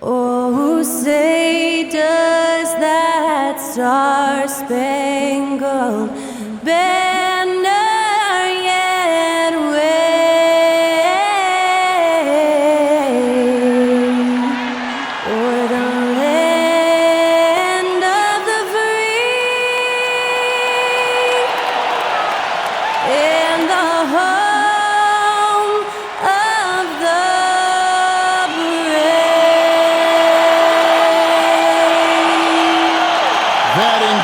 Oh, say does that star-spangled banner yet wave o'er the land of the free and the home of the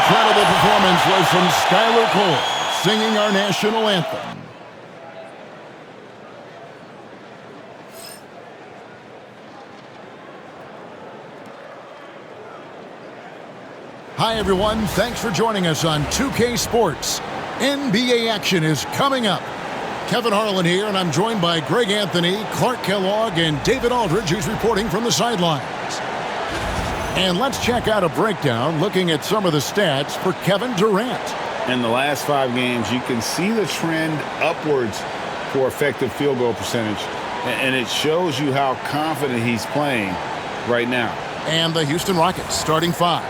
Incredible performance was from Skylar Cole, singing our national anthem. Hi everyone, thanks for joining us on 2K Sports. NBA action is coming up. Kevin Harlan here, and I'm joined by Greg Anthony, Clark Kellogg, and David Aldridge, who's reporting from the sidelines. And let's check out a breakdown looking at some of the stats for Kevin Durant. In the last 5 games, you can see the trend upwards for effective field goal percentage. And it shows you how confident he's playing right now. And the Houston Rockets starting 5.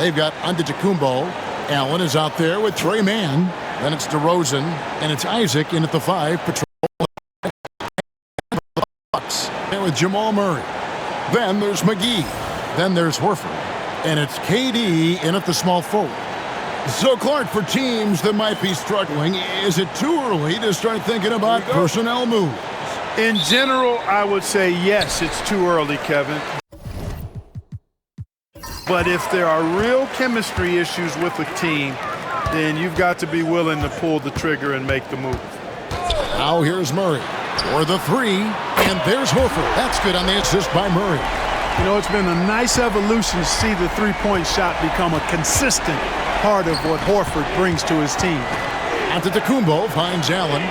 They've got Antetokounmpo. Allen is out there with Trey Mann. Then it's DeRozan. And it's Isaac in at the 5. And with Jamal Murray. Then there's McGee. Then there's Horford, and it's KD in at the small forward. So, Clark, for teams that might be struggling, is it too early to start thinking about personnel moves? In general, I would say yes, it's too early, Kevin. But if there are real chemistry issues with the team, then you've got to be willing to pull the trigger and make the move. Now here's Murray for the 3, and there's Horford. That's good on the assist by Murray. You know, it's been a nice evolution to see the three-point shot become a consistent part of what Horford brings to his team. Antetokounmpo finds Allen.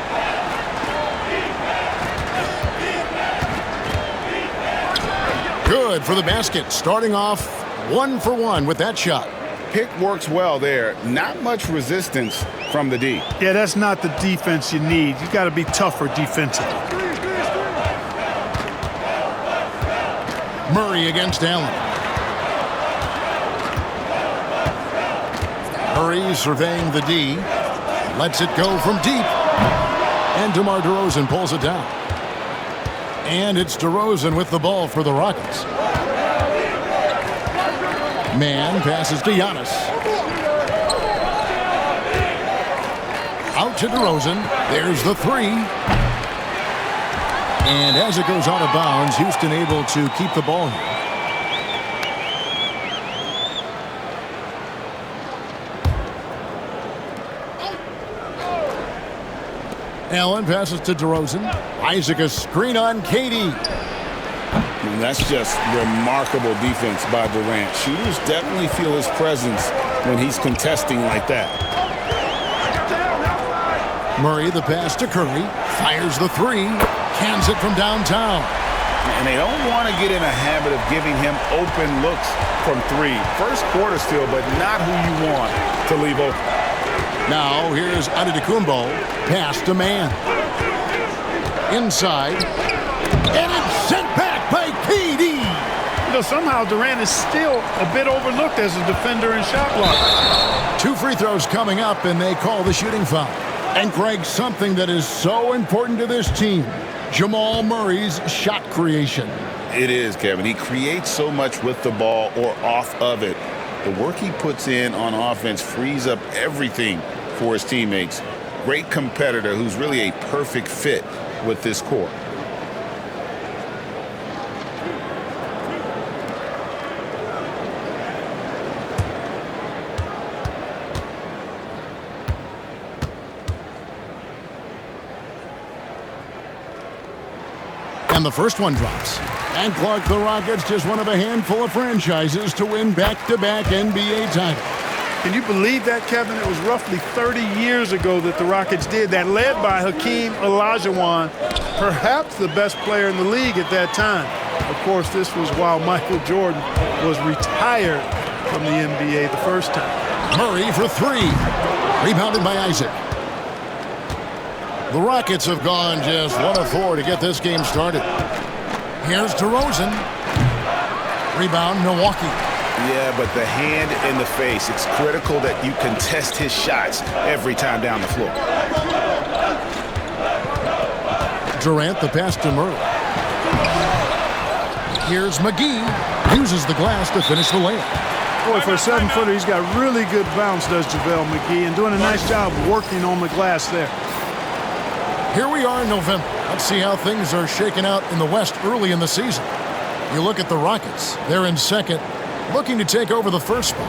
Good for the basket, starting off 1 for 1 with that shot. Pick works well there. Not much resistance from the D. Yeah, that's not the defense you need. You got to be tougher defensively. Murray against Allen. Murray surveying the D. Lets it go from deep. And DeMar DeRozan pulls it down. And it's DeRozan with the ball for the Rockets. Mann passes to Giannis. Out to DeRozan. There's the 3. And as it goes out of bounds, Houston able to keep the ball here. Allen passes to DeRozan. Isaac a screen on KD. And that's just remarkable defense by Durant. Shooters definitely feel his presence when he's contesting like that. Murray the pass to Curry. Fires the 3. Cans it from downtown. And they don't want to get in a habit of giving him open looks from 3. First quarter still, but not who you want to leave open. Now here's Antetokounmpo. Pass to Mann. Inside. And it's sent back by KD. You know, somehow Durant is still a bit overlooked as a defender and shot blocker. 2 free throws coming up, and they call the shooting foul. And Greg, something that is so important to this team, Jamal Murray's shot creation. It is, Kevin. He creates so much with the ball or off of it. The work he puts in on offense frees up everything for his teammates. Great competitor who's really a perfect fit with this core. And the first one drops. And Clark, the Rockets, just one of a handful of franchises to win back-to-back NBA titles. Can you believe that, Kevin? It was roughly 30 years ago that the Rockets did that, led by Hakeem Olajuwon, perhaps the best player in the league at that time. Of course, this was while Michael Jordan was retired from the NBA the first time. Murray for three. Rebounded by Isaac. The Rockets have gone just 1 of 4 to get this game started. Here's DeRozan. Rebound, Milwaukee. Yeah, but the hand in the face, it's critical that you contest his shots every time down the floor. Durant, the pass to Murray. Here's McGee. Uses the glass to finish the layup. Boy, for a 7-footer, he's got really good bounce, does JaVale McGee, and doing a nice job working on the glass there. Here we are in November. Let's see how things are shaking out in the West early in the season. You look at the Rockets. They're in second, looking to take over the first spot.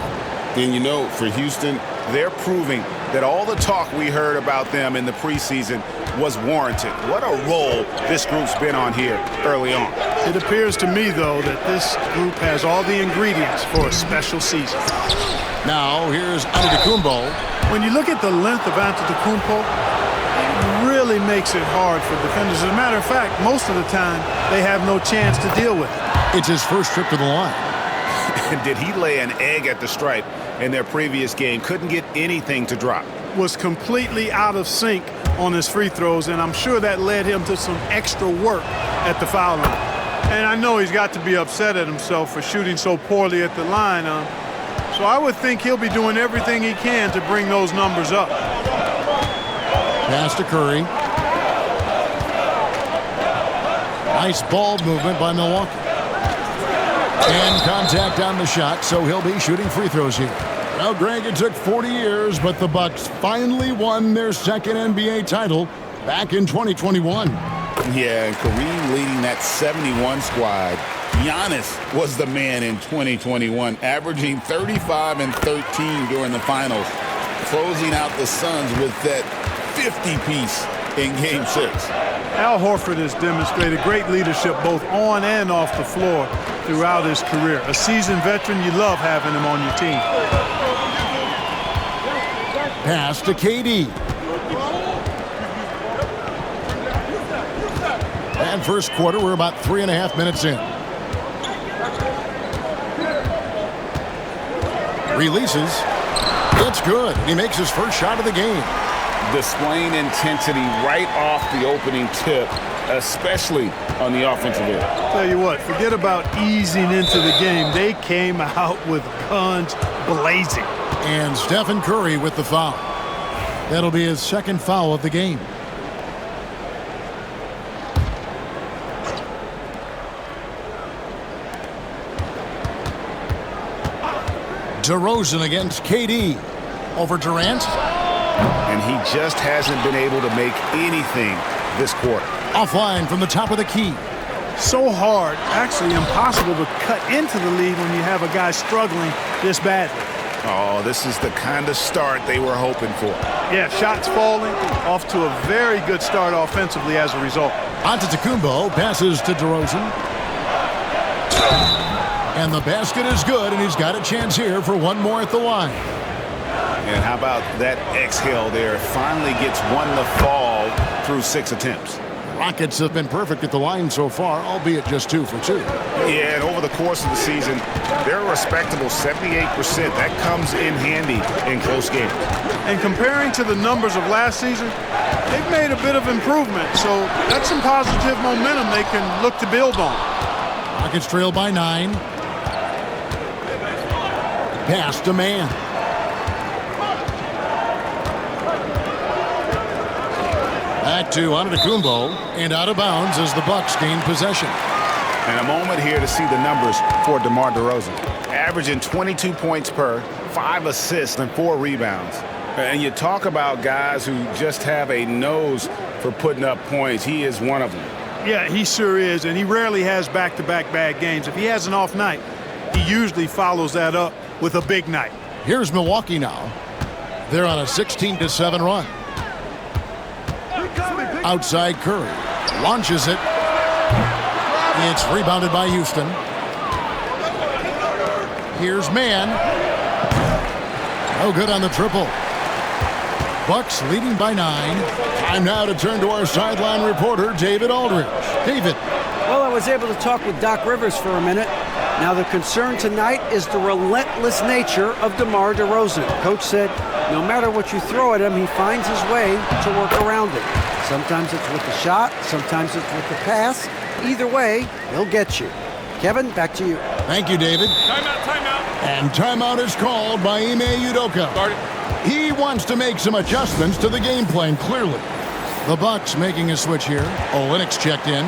And you know, for Houston, they're proving that all the talk we heard about them in the preseason was warranted. What a role this group's been on here early on. It appears to me, though, that this group has all the ingredients for a special season. Now, here's Antetokounmpo. When you look at the length of Antetokounmpo, it really makes it hard for defenders. As a matter of fact, most of the time, they have no chance to deal with it. It's his first trip to the line. And did he lay an egg at the stripe in their previous game? Couldn't get anything to drop. Was completely out of sync on his free throws, and I'm sure that led him to some extra work at the foul line. And I know he's got to be upset at himself for shooting so poorly at the line. So I would think he'll be doing everything he can to bring those numbers up. Pass to Curry. Nice ball movement by Milwaukee. And contact on the shot, so he'll be shooting free throws here. Well, Greg, it took 40 years, but the Bucks finally won their second NBA title back in 2021. Yeah, and Kareem leading that 71 squad. Giannis was the man in 2021, averaging 35 and 13 during the finals, closing out the Suns with that 50-piece in Game 6. Al Horford has demonstrated great leadership both on and off the floor throughout his career. A seasoned veteran, you love having him on your team. Pass to KD. And first quarter, we're about 3.5 minutes in. Releases. It's good. He makes his first shot of the game. Displaying intensity right off the opening tip, especially on the offensive end. Tell you what, forget about easing into the game. They came out with guns blazing. And Stephen Curry with the foul. That'll be his second foul of the game. DeRozan against KD. Over Durant. And he just hasn't been able to make anything this quarter. Offline from the top of the key. So hard, actually impossible to cut into the lead when you have a guy struggling this badly. Oh, this is the kind of start they were hoping for. Yeah, shots falling, off to a very good start offensively as a result. Antetokounmpo passes to DeRozan. And the basket is good, and he's got a chance here for one more at the line. And how about that exhale there? Finally gets one to fall through 6 attempts. Rockets have been perfect at the line so far, albeit just 2 for 2. Yeah, and over the course of the season, they're a respectable 78%. That comes in handy in close games. And comparing to the numbers of last season, they've made a bit of improvement. So that's some positive momentum they can look to build on. Rockets trail by 9. Pass to man. Back to Antetokounmpo, and out of bounds as the Bucks gain possession. And a moment here to see the numbers for DeMar DeRozan. Averaging 22 points per, 5 assists, and 4 rebounds. And you talk about guys who just have a nose for putting up points. He is one of them. Yeah, he sure is, and he rarely has back-to-back bad games. If he has an off night, he usually follows that up with a big night. Here's Milwaukee now. They're on a 16-7 run. Outside Curry. Launches it. It's rebounded by Houston. Here's Mann. No good on the triple. Bucks leading by 9. Time now to turn to our sideline reporter, David Aldridge. David. Well, I was able to talk with Doc Rivers for a minute. Now, the concern tonight is the relentless nature of DeMar DeRozan. Coach said no matter what you throw at him, he finds his way to work around it. Sometimes it's with the shot, sometimes it's with the pass. Either way, he'll get you. Kevin, back to you. Thank you, David. Timeout. And timeout is called by Ime Udoka. He wants to make some adjustments to the game plan, clearly. The Bucks making a switch here. Olynyk's checked in.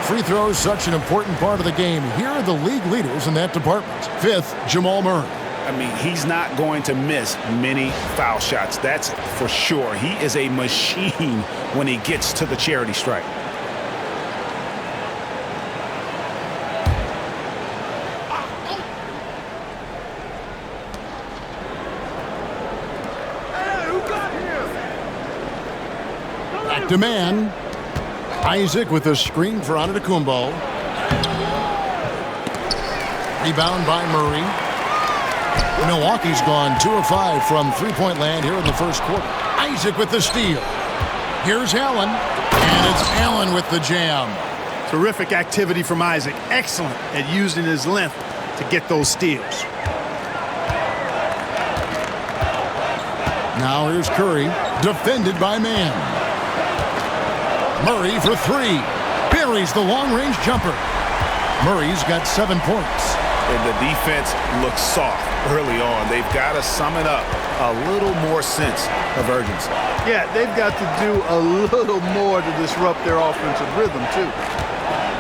Free throws, such an important part of the game. Here are the league leaders in that department. 5th, Jamal Murray. I mean, he's not going to miss many foul shots. That's for sure. He is a machine when he gets to the charity stripe. Back to man. Isaac with a screen for Antetokounmpo. Rebound by Murray. Milwaukee's gone 2 of 5 from three-point land here in the first quarter. Isaac with the steal. Here's Allen. And it's Allen with the jam. Terrific activity from Isaac. Excellent at using his length to get those steals. Now here's Curry. Defended by Mann. Murray for 3. Buries the long-range jumper. Murray's got 7 points. And the defense looks soft early on. They've got to sum it up. A little more sense of urgency. Yeah, they've got to do a little more to disrupt their offensive rhythm, too.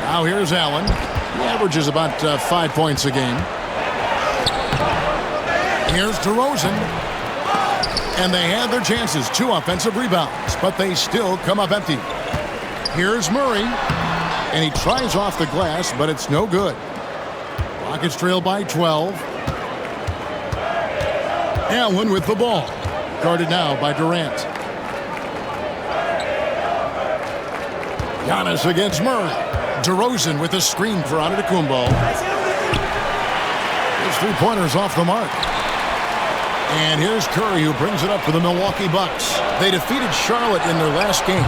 Now here's Allen. He averages about 5 points a game. Here's DeRozan. And they had their chances. 2 offensive rebounds, but they still come up empty. Here's Murray. And he tries off the glass, but it's no good. Rockets trail by 12. Allen with the ball. Guarded now by Durant. Giannis against Murray. DeRozan with a screen for Antetokounmpo. His three-pointers off the mark. And here's Curry, who brings it up for the Milwaukee Bucks. They defeated Charlotte in their last game.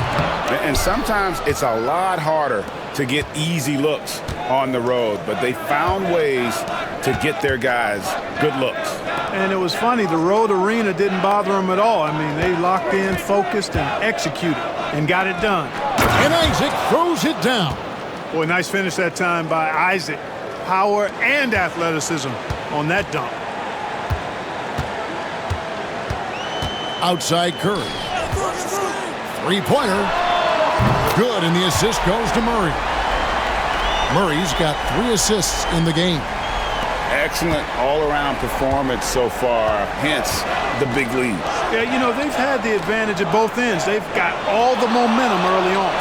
And sometimes it's a lot harder to get easy looks on the road, but they found ways to get their guys good looks. And it was funny, the road arena didn't bother them at all. I mean, they locked in, focused, and executed, and got it done. And Isaac throws it down. Boy, nice finish that time by Isaac. Power and athleticism on that dunk. Outside Curry. Three-pointer. Good, and the assist goes to Murray. Murray's got 3 assists in the game. Excellent all-around performance so far, hence the big lead. Yeah, you know, they've had the advantage at both ends. They've got all the momentum early on.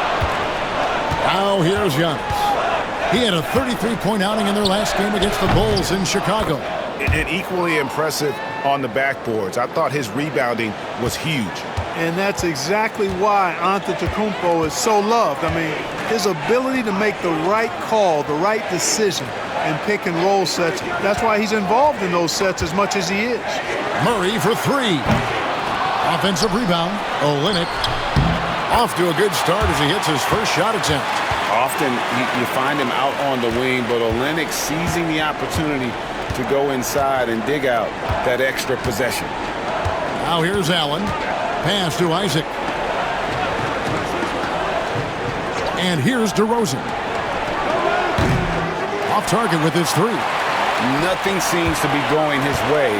Now here's Giannis. He had a 33-point outing in their last game against the Bulls in Chicago. And equally impressive on the backboards. I thought his rebounding was huge. And that's exactly why Antetokounmpo is so loved. I mean, his ability to make the right call, the right decision, and pick and roll sets. That's why he's involved in those sets as much as he is. Murray for 3. Offensive rebound. Olynyk off to a good start as he hits his first shot attempt. Often you find him out on the wing, but Olynyk seizing the opportunity to go inside and dig out that extra possession. Now here's Allen. Pass to Isaac. And here's DeRozan. Off target with his 3. Nothing seems to be going his way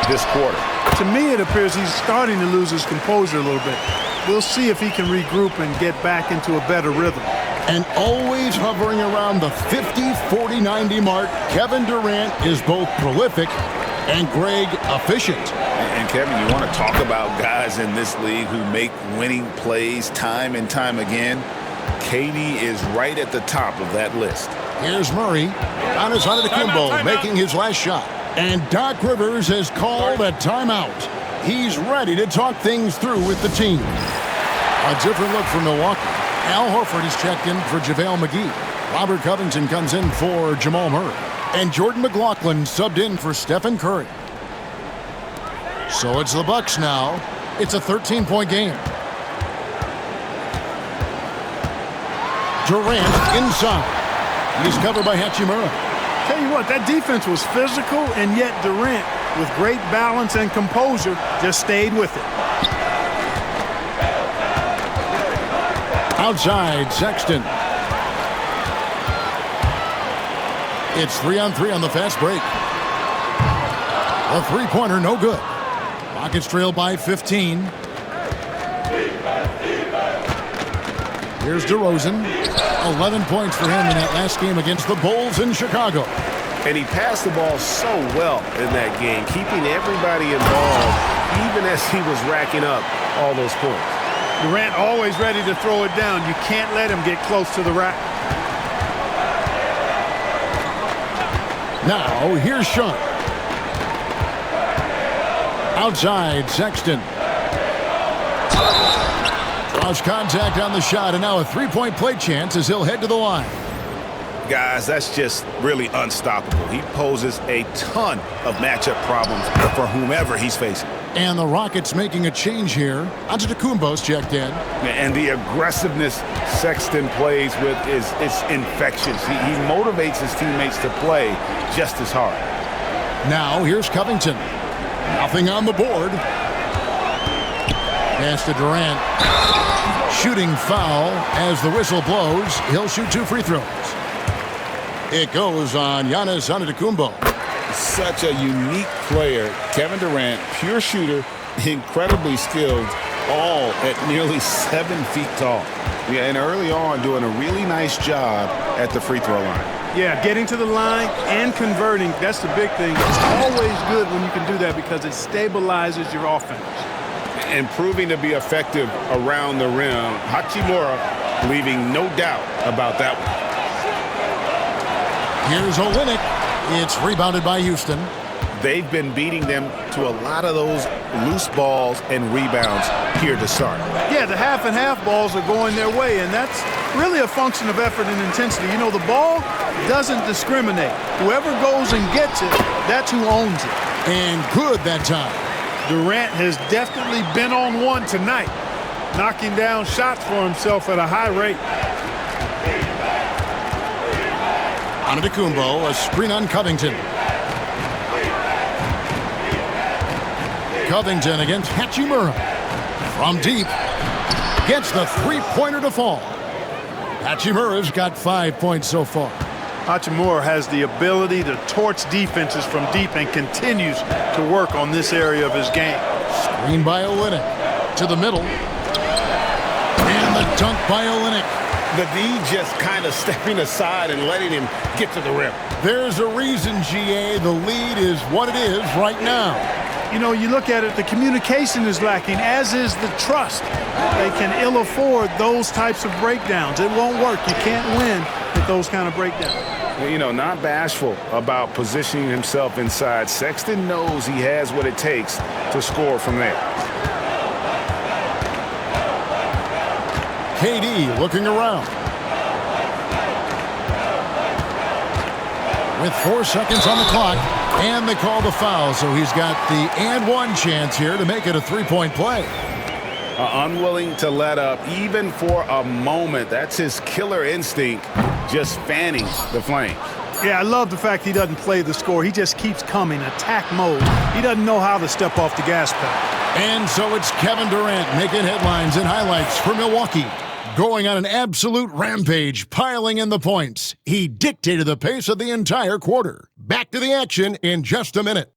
this quarter. To me, it appears he's starting to lose his composure a little bit. We'll see if he can regroup and get back into a better rhythm. And always hovering around the 50, 40, 90 mark, Kevin Durant is both prolific and Greg efficient. And Kevin, you want to talk about guys in this league who make winning plays time and time again? KD is right at the top of that list. Here's Murray. Giannis Antetokounmpo making his last shot. And Doc Rivers has called a timeout. He's ready to talk things through with the team. A different look for Milwaukee. Al Horford is checked in for JaVale McGee. Robert Covington comes in for Jamal Murray. And Jordan McLaughlin subbed in for Stephen Curry. So it's the Bucks now. It's a 13-point game. Durant inside. He's covered by Hachimura. Tell you what, that defense was physical, and yet Durant, with great balance and composure, just stayed with it. Outside, Sexton. It's 3-on-3 on the fast break. A three-pointer, no good. Rockets trail by 15. Here's DeRozan. 11 points for him in that last game against the Bulls in Chicago. And he passed the ball so well in that game, keeping everybody involved, even as he was racking up all those points. Durant always ready to throw it down. You can't let him get close to the rack. Now, here's Sean. Outside, Sexton. Draws contact on the shot, and now a three-point play chance as he'll head to the line. Guys, that's just really unstoppable. He poses a ton of matchup problems for whomever he's facing. And the Rockets making a change here. Antetokounmpo's checked in. And the aggressiveness Sexton plays with is infectious. He motivates his teammates to play just as hard. Now, here's Covington. Nothing on the board. Pass to Durant. Shooting foul as the whistle blows. He'll shoot 2 free throws. It goes on Giannis Antetokounmpo. Such a unique player. Kevin Durant, pure shooter, incredibly skilled, all at nearly 7 feet tall. Yeah, and early on doing a really nice job at the free throw line. Yeah, getting to the line and converting, that's the big thing. It's always good when you can do that because it stabilizes your offense. And proving to be effective around the rim, Hachimura leaving no doubt about that one. Here's Olynyk. It's rebounded by Houston. They've been beating them to a lot of those loose balls and rebounds here to start. Yeah, the half and half balls are going their way, and that's really a function of effort and intensity. You know, the ball doesn't discriminate. Whoever goes and gets it, that's who owns it. And good that time. Durant has definitely been on one tonight, knocking down shots for himself at a high rate. Antetokounmpo, a screen on Covington. Covington against Hachimura. From deep. Gets the three-pointer to fall. Hachimura's got 5 points so far. Hachimura has the ability to torch defenses from deep and continues to work on this area of his game. Screen by Olynyk. To the middle. And the dunk by Olynyk. The D just kind of stepping aside and letting him get to the rim. There's a reason, GA, the lead is what it is right now. You know, you look at it, the communication is lacking, as is the trust. They can ill afford those types of breakdowns. It won't work. You can't win with those kind of breakdowns. You know, not bashful about positioning himself inside. Sexton knows he has what it takes to score from there. KD looking around. With 4 seconds on the clock, and they call the foul, so he's got the and one chance here to make it a three-point play. Unwilling to let up even for a moment. That's his killer instinct, just fanning the flames. Yeah, I love the fact he doesn't play the score. He just keeps coming, attack mode. He doesn't know how to step off the gas pedal. And so it's Kevin Durant making headlines and highlights for Milwaukee. Going on an absolute rampage, piling in the points. He dictated the pace of the entire quarter. Back to the action in just a minute.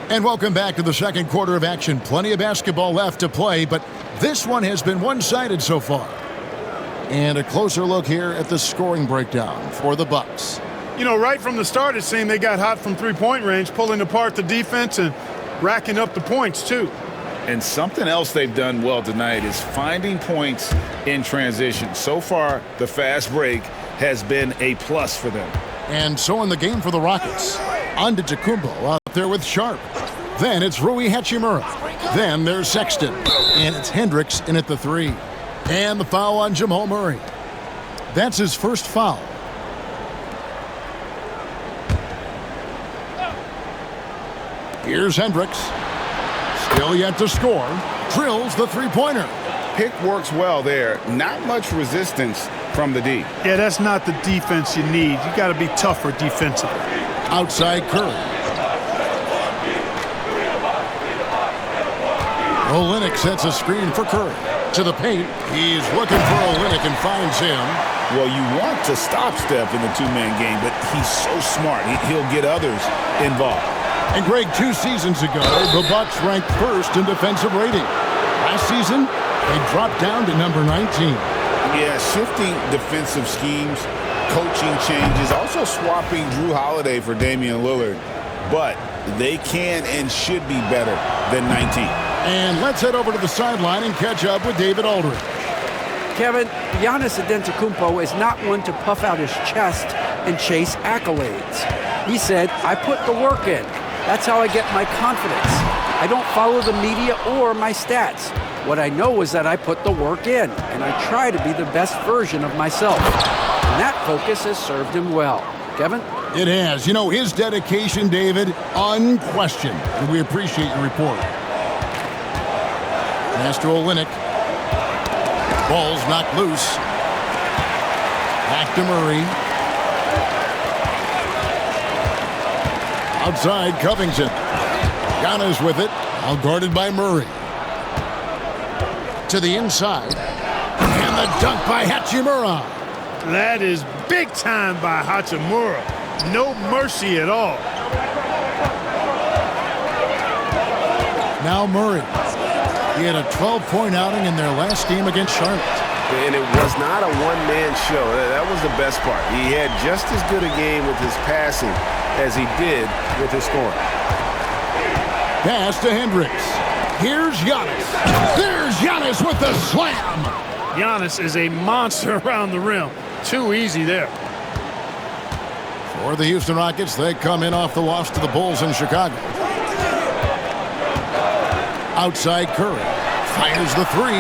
And welcome back to the second quarter of action. Plenty of basketball left to play, but this one has been one-sided so far. And a closer look here at the scoring breakdown for the Bucks. You know, right from the start, it seemed they got hot from three-point range, pulling apart the defense and racking up the points, too. And something else they've done well tonight is finding points in transition. So far, the fast break has been a plus for them. And so in the game for the Rockets, Antetokounmpo out there with Sharp. Then it's Rui Hachimura. Then there's Sexton. And it's Hendricks in at the 3. And the foul on Jamal Murray. That's his first foul. Here's Hendricks. Still yet to score. Drills the three-pointer. Pick works well there. Not much resistance from the D. Yeah, that's not the defense you need. You got to be tougher defensively. Outside Curry. Olynyk sets a screen for Curry. To the paint. He's looking for Olynyk and finds him. Well, you want to stop Steph in the two-man game, but he's so smart. He'll get others involved. And Greg, 2 seasons ago, the Bucks ranked first in defensive rating. Last season, they dropped down to number 19. Yeah, shifting defensive schemes, coaching changes, also swapping Drew Holiday for Damian Lillard. But they can and should be better than 19. And let's head over to the sideline and catch up with David Aldridge. Kevin, Giannis Antetokounmpo is not one to puff out his chest and chase accolades. He said, I put the work in. That's how I get my confidence. I don't follow the media or my stats. What I know is that I put the work in, and I try to be the best version of myself. And that focus has served him well. Kevin? It has. You know, his dedication, David, unquestioned. And we appreciate your report. Pass to Olynyk. Ball's knocked loose. Back to Murray. Outside Covington. Giannis with it. Now guarded by Murray. To the inside. And the dunk by Hachimura. That is big time by Hachimura. No mercy at all. Now Murray. He had a 12-point outing in their last game against Charlotte. And it was not a one-man show. That was the best part. He had just as good a game with his passing as he did with his scoring. Pass to Hendricks. Here's Giannis. There's Giannis with the slam. Giannis is a monster around the rim. Too easy there. For the Houston Rockets, they come in off the loss to the Bulls in Chicago. Outside Curry. Fires the 3.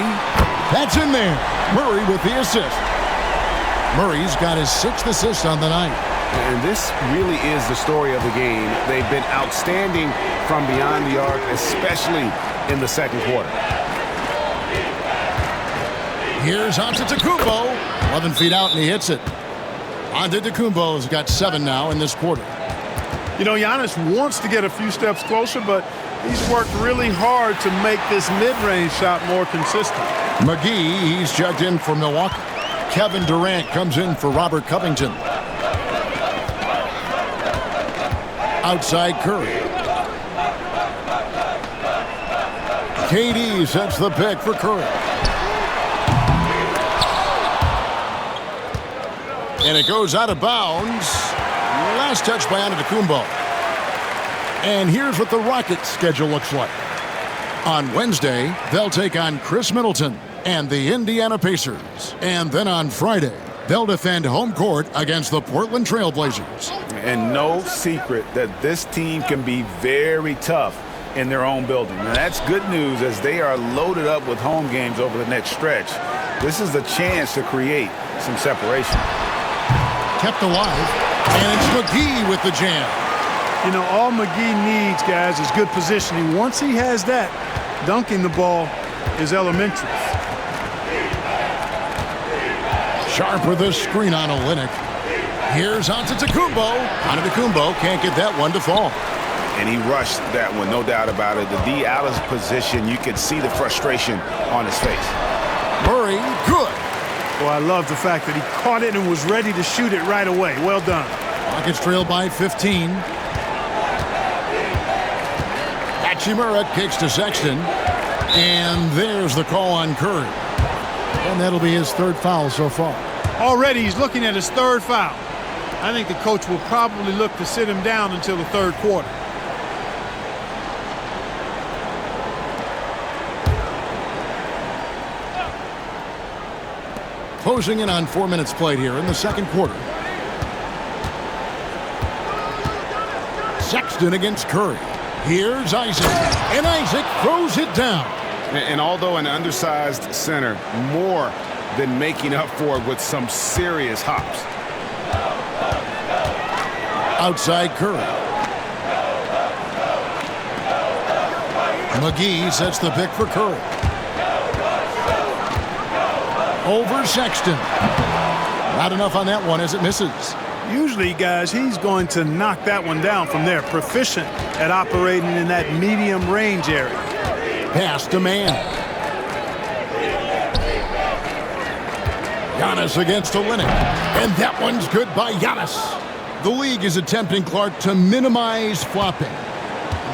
That's in there. Murray with the assist. Murray's got his 6th assist on the night. And this really is the story of the game. They've been outstanding from beyond the arc, especially in the second quarter. Here's Antetokounmpo. 11 feet out, and he hits it. Antetokounmpo has got 7 now in this quarter. You know, Giannis wants to get a few steps closer, but he's worked really hard to make this mid-range shot more consistent. McGee, he's checked in for Milwaukee. Kevin Durant comes in for Robert Covington. Outside Curry. KD sets the pick for Curry. And it goes out of bounds. Last touch by Antetokounmpo. And here's what the Rockets' schedule looks like. On Wednesday, they'll take on Chris Middleton and the Indiana Pacers. And then on Friday, they'll defend home court against the Portland Trail Blazers. And no secret that this team can be very tough in their own building. And that's good news as they are loaded up with home games over the next stretch. This is the chance to create some separation. Kept alive, and it's McGee with the jam. You know, all McGee needs, guys, is good positioning. Once he has that, dunking the ball is elementary. Sharp with a screen on Olynyk. Here's Antetokounmpo. Antetokounmpo can't get that one to fall. And he rushed that one, no doubt about it. The D out of position, you could see the frustration on his face. Murray, good. Well, I love the fact that he caught it and was ready to shoot it right away. Well done. Rockets trail by 15. Hachimura kicks to Sexton. And there's the call on Curry. And that'll be his 3rd foul so far. Already he's looking at his 3rd foul. I think the coach will probably look to sit him down until the 3rd quarter. Closing in on 4 minutes played here in the second quarter. Sexton against Curry. Here's Isaac. And Isaac throws it down. And although an undersized center, more than making up for it with some serious hops. Outside Curry. McGee sets the pick for Curry. Over Sexton. Not enough on that one as it misses. Usually, guys, he's going to knock that one down from there. Proficient at operating in that medium range area. Pass to man. Giannis against Olynyk. And that one's good by Giannis. The league is attempting, Clark, to minimize flopping.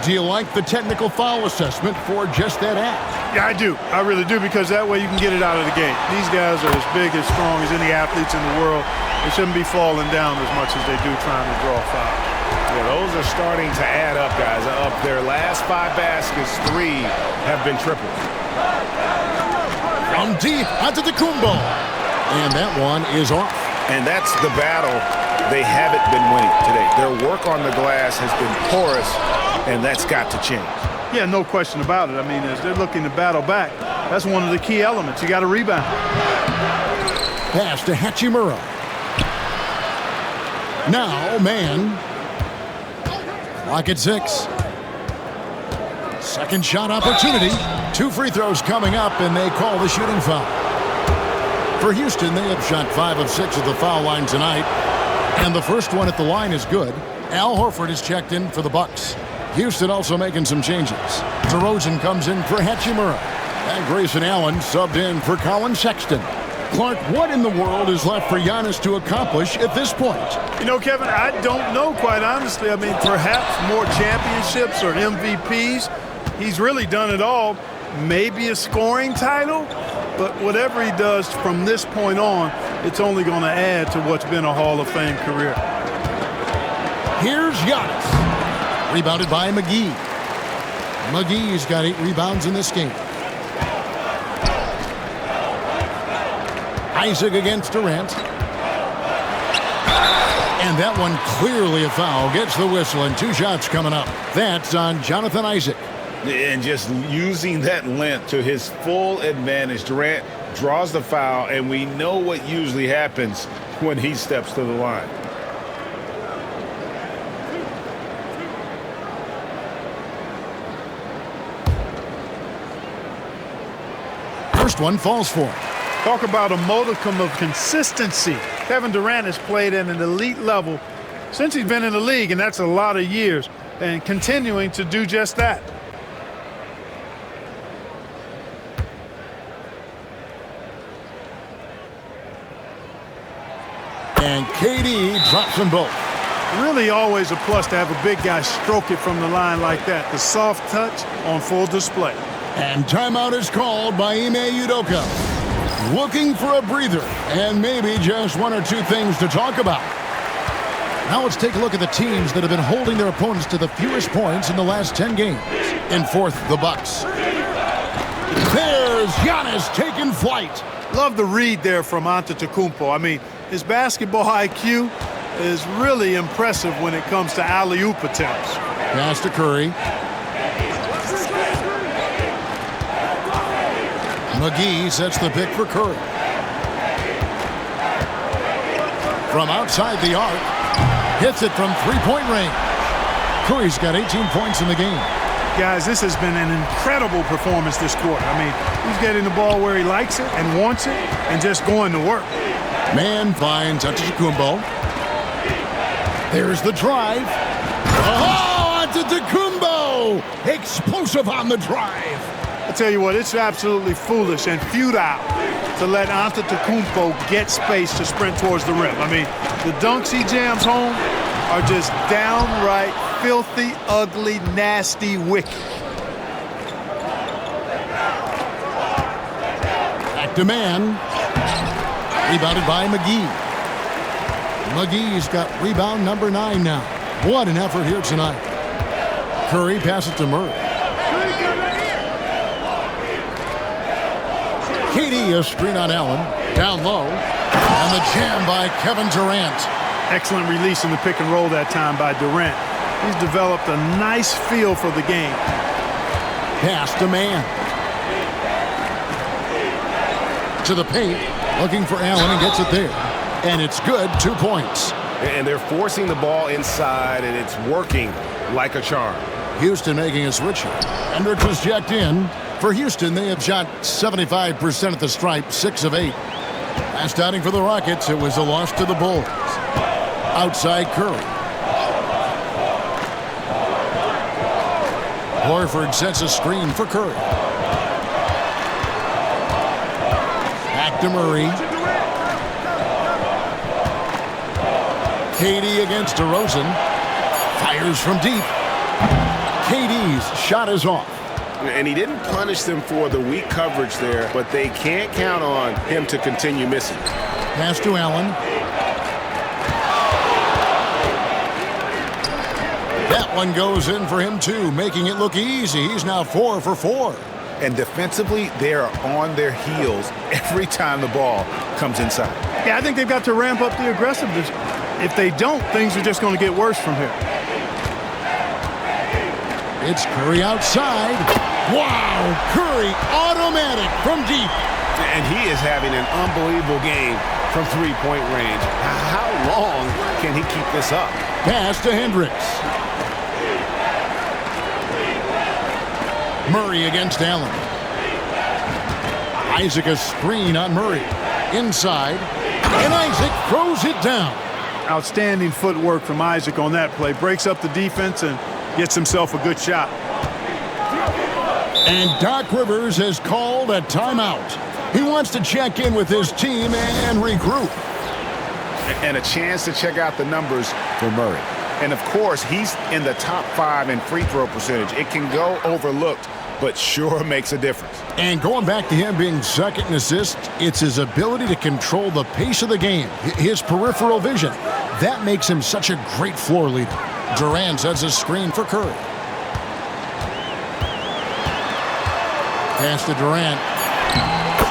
Do you like the technical foul assessment for just that act? Yeah, I do. I really do, because that way you can get it out of the game. These guys are as big, as strong as any athletes in the world. They shouldn't be falling down as much as they do trying to draw foul. Yeah, those are starting to add up, guys. Up their last 5 baskets, 3 have been triples. From deep onto the Kumbo. And that one is off. And that's the battle they haven't been winning today. Their work on the glass has been porous, and that's got to change. Yeah, no question about it. I mean, as they're looking to battle back, that's one of the key elements. You got to rebound. Pass to Hachimura. Now, man. Clock at 6. Second shot opportunity. 2 free throws coming up, and they call the shooting foul. For Houston, they have shot 5 of 6 at the foul line tonight. And the first one at the line is good. Al Horford is checked in for the Bucks. Houston also making some changes. DeRozan comes in for Hachimura. And Grayson Allen subbed in for Colin Sexton. Clark, what in the world is left for Giannis to accomplish at this point? You know, Kevin, I don't know, quite honestly. I mean, perhaps more championships or MVPs. He's really done it all. Maybe a scoring title. But whatever he does from this point on, it's only going to add to what's been a Hall of Fame career. Here's Giannis. Rebounded by McGee. McGee's got 8 rebounds in this game. Isaac against Durant. And that one clearly a foul. Gets the whistle, and 2 shots coming up. That's on Jonathan Isaac. And just using that length to his full advantage. Durant draws the foul, and we know what usually happens when he steps to the line. First one falls for him. Talk about a modicum of consistency. Kevin Durant has played at an elite level since he's been in the league, and that's a lot of years, and continuing to do just that. And KD drops them both. Really always a plus to have a big guy stroke it from the line like that. The soft touch on full display. And timeout is called by Ime Udoka. Looking for a breather and maybe just 1 or 2 things to talk about. Now let's take a look at the teams that have been holding their opponents to the fewest points in the last 10 games. In fourth, the Bucks. There's Giannis taking flight. Love the read there from Antetokounmpo. I mean, his basketball IQ is really impressive when it comes to alley-oop attempts. Pass to Curry. McGee sets the pick for Curry. From outside the arc, hits it from 3-point range. Curry's got 18 points in the game. Guys, this has been an incredible performance this quarter. I mean, he's getting the ball where he likes it and wants it and just going to work. Man finds Antetokounmpo. There's the drive. Oh, Antetokounmpo! Explosive on the drive. I tell you what, it's absolutely foolish and futile to let Antetokounmpo get space to sprint towards the rim. I mean, the dunks he jams home are just downright filthy, ugly, nasty, wicked. Back to man. Rebounded by McGee. McGee's got rebound number 9 now. What an effort here tonight. Curry passes to Murray. KD, a screen on Allen. Down low. And the jam by Kevin Durant. Excellent release in the pick and roll that time by Durant. He's developed a nice feel for the game. Pass to man. To the paint. Looking for Allen and gets it there. And it's good. 2 points. And they're forcing the ball inside, and it's working like a charm. Houston making a switch here. Hendricks was jacked in. For Houston, they have shot 75% at the stripe, 6 of 8. Last outing for the Rockets, it was a loss to the Bulls. Outside Curry. Horford sets a screen for Curry. Back to Murray. KD against DeRozan. Fires from deep. KD's shot is off. And he didn't punish them for the weak coverage there, but they can't count on him to continue missing. Pass to Allen. That one goes in for him too, making it look easy. He's now 4 for 4. And defensively, they are on their heels every time the ball comes inside. Yeah, I think they've got to ramp up the aggressiveness. If they don't, things are just going to get worse from here. It's Curry outside. Wow! Curry automatic from deep. And he is having an unbelievable game from three-point range. How long can he keep this up? Pass to Hendricks. Murray against Allen. Isaac a screen on Murray. Inside. And Isaac throws it down. Outstanding footwork from Isaac on that play. Breaks up the defense and gets himself a good shot. And Doc Rivers has called a timeout. He wants to check in with his team and regroup. And a chance to check out the numbers for Murray. And, of course, he's in the top 5 in free throw percentage. It can go overlooked, but sure makes a difference. And going back to him being second in assists, it's his ability to control the pace of the game, his peripheral vision. That makes him such a great floor leader. Durant sets a screen for Curry. Pass to Durant.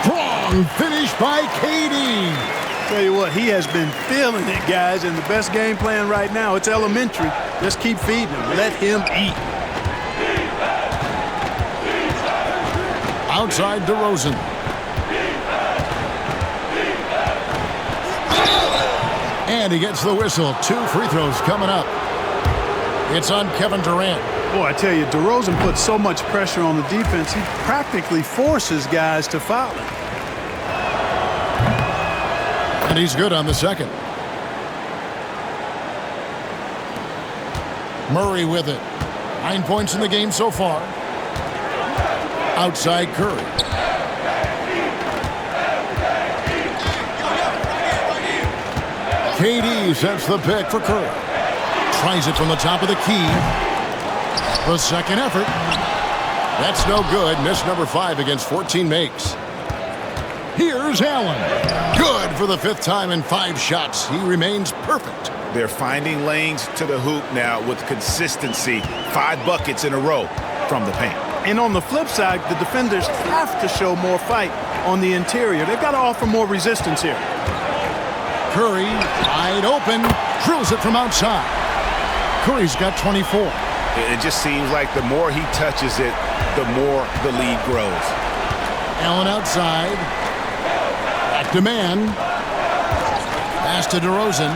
Strong finish by KD. Tell you what, he has been feeling it, guys, and the best game plan right now, it's elementary. Just keep feeding him. Let him eat. Outside DeRozan. And he gets the whistle. 2 free throws coming up. It's on Kevin Durant. Boy, I tell you, DeRozan puts so much pressure on the defense, he practically forces guys to foul him. And he's good on the second. Murray with it. 9 points in the game so far. Outside Curry. KD sets the pick for Curry. Tries it from the top of the key. The second effort. That's no good. Miss number 5 against 14 makes. Here's Allen. Good for the 5th time in 5 shots. He remains perfect. They're finding lanes to the hoop now with consistency. 5 buckets in a row from the paint. And on the flip side, the defenders have to show more fight on the interior. They've got to offer more resistance here. Curry, wide open, drills it from outside. Curry's got 24. It just seems like the more he touches it, the more the lead grows. Allen outside. Back to man. Pass to DeRozan.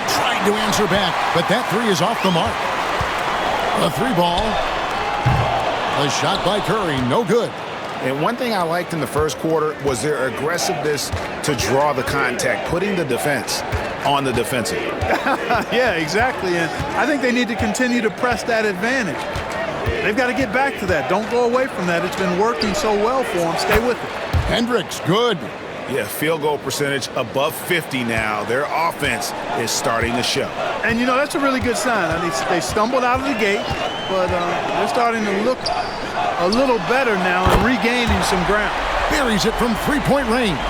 Tried to answer back, but that 3 is off the mark. A 3 ball. A shot by Curry, no good. And one thing I liked in the first quarter was their aggressiveness to draw the contact, putting the defense on the defensive. Yeah, exactly. And I think they need to continue to press that advantage. They've got to get back to that. Don't go away from that. It's been working so well for them. Stay with it. Hendricks, good. Yeah, field goal percentage above 50 now. Their offense is starting to show. And, you know, that's a really good sign. I mean, they stumbled out of the gate, but they're starting to look a little better now and regaining some ground. Buries it from 3-point range.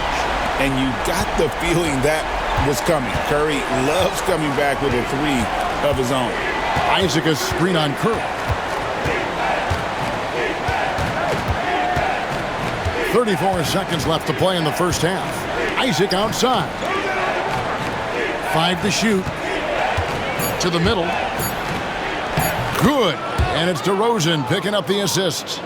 And you got the feeling that was coming. Curry loves coming back with a 3 of his own. Isaac a screen on Curry. 34 seconds left to play in the first half. Isaac outside. 5 to shoot. To the middle. Good. And it's DeRozan picking up the assists.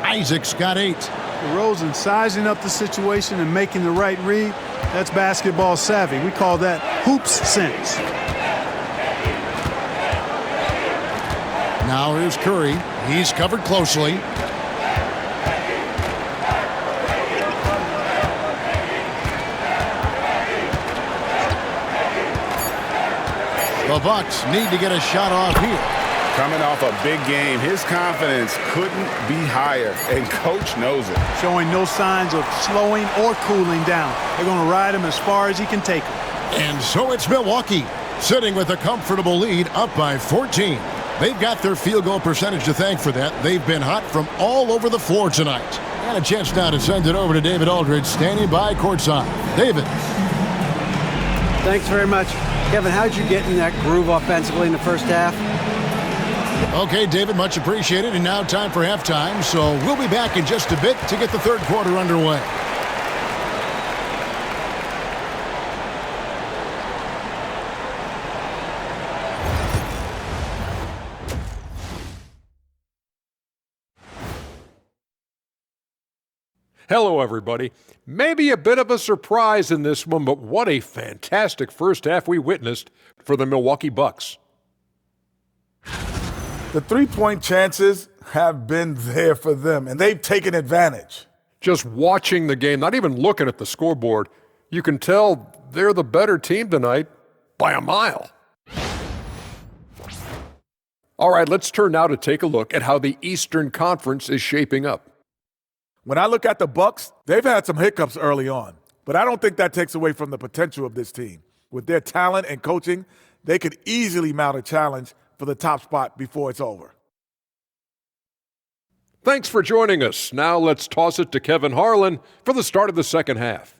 Isaac's got 8. DeRozan sizing up the situation and making the right read. That's basketball savvy. We call that hoops sense. Now here's Curry. He's covered closely. The Bucks need to get a shot off here. Coming off a big game, his confidence couldn't be higher, and coach knows it. Showing no signs of slowing or cooling down. They're going to ride him as far as he can take him. And so it's Milwaukee, sitting with a comfortable lead, up by 14. They've got their field goal percentage to thank for that. They've been hot from all over the floor tonight. And a chance now to send it over to David Aldridge, standing by courtside. David. Thanks very much. Kevin, how'd you get in that groove offensively in the first half? Okay, David, much appreciated. And now time for halftime, so we'll be back in just a bit to get the third quarter underway. Hello, everybody. Maybe a bit of a surprise in this one, but what a fantastic first half we witnessed for the Milwaukee Bucks. The three-point chances have been there for them, and they've taken advantage. Just watching the game, not even looking at the scoreboard, you can tell they're the better team tonight by a mile. All right, let's turn now to take a look at how the Eastern Conference is shaping up. When I look at the Bucks, they've had some hiccups early on, but I don't think that takes away from the potential of this team. With their talent and coaching, they could easily mount a challenge for the top spot before it's over. Thanks for joining us. Now let's toss it to Kevin Harlan for the start of the second half.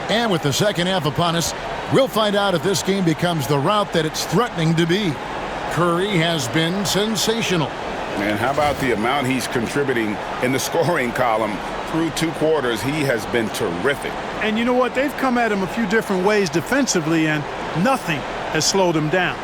And with the second half upon us, we'll find out if this game becomes the route that it's threatening to be. Curry has been sensational. And how about the amount he's contributing in the scoring column? Through 2 quarters, he has been terrific. And you know what? They've come at him a few different ways defensively, and nothing has slowed him down.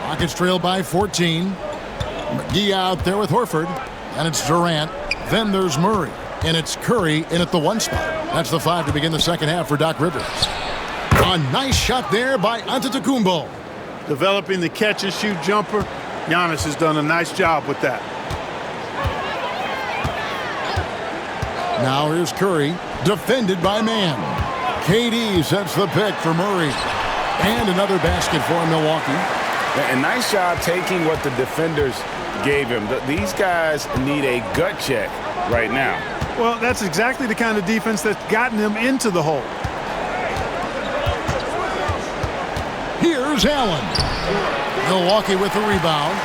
Rockets trail by 14. McGee out there with Horford. And it's Durant. Then there's Murray. And it's Curry in at the 1 spot. That's the 5 to begin the second half for Doc Rivers. A nice shot there by Antetokounmpo. Developing the catch-and-shoot jumper. Giannis has done a nice job with that. Now here's Curry, defended by Mann. KD sets the pick for Murray. And another basket for Milwaukee. A nice job taking what the defenders gave him. These guys need a gut check right now. Well, that's exactly the kind of defense that's gotten them into the hole. Here's Allen. Milwaukee with the rebound.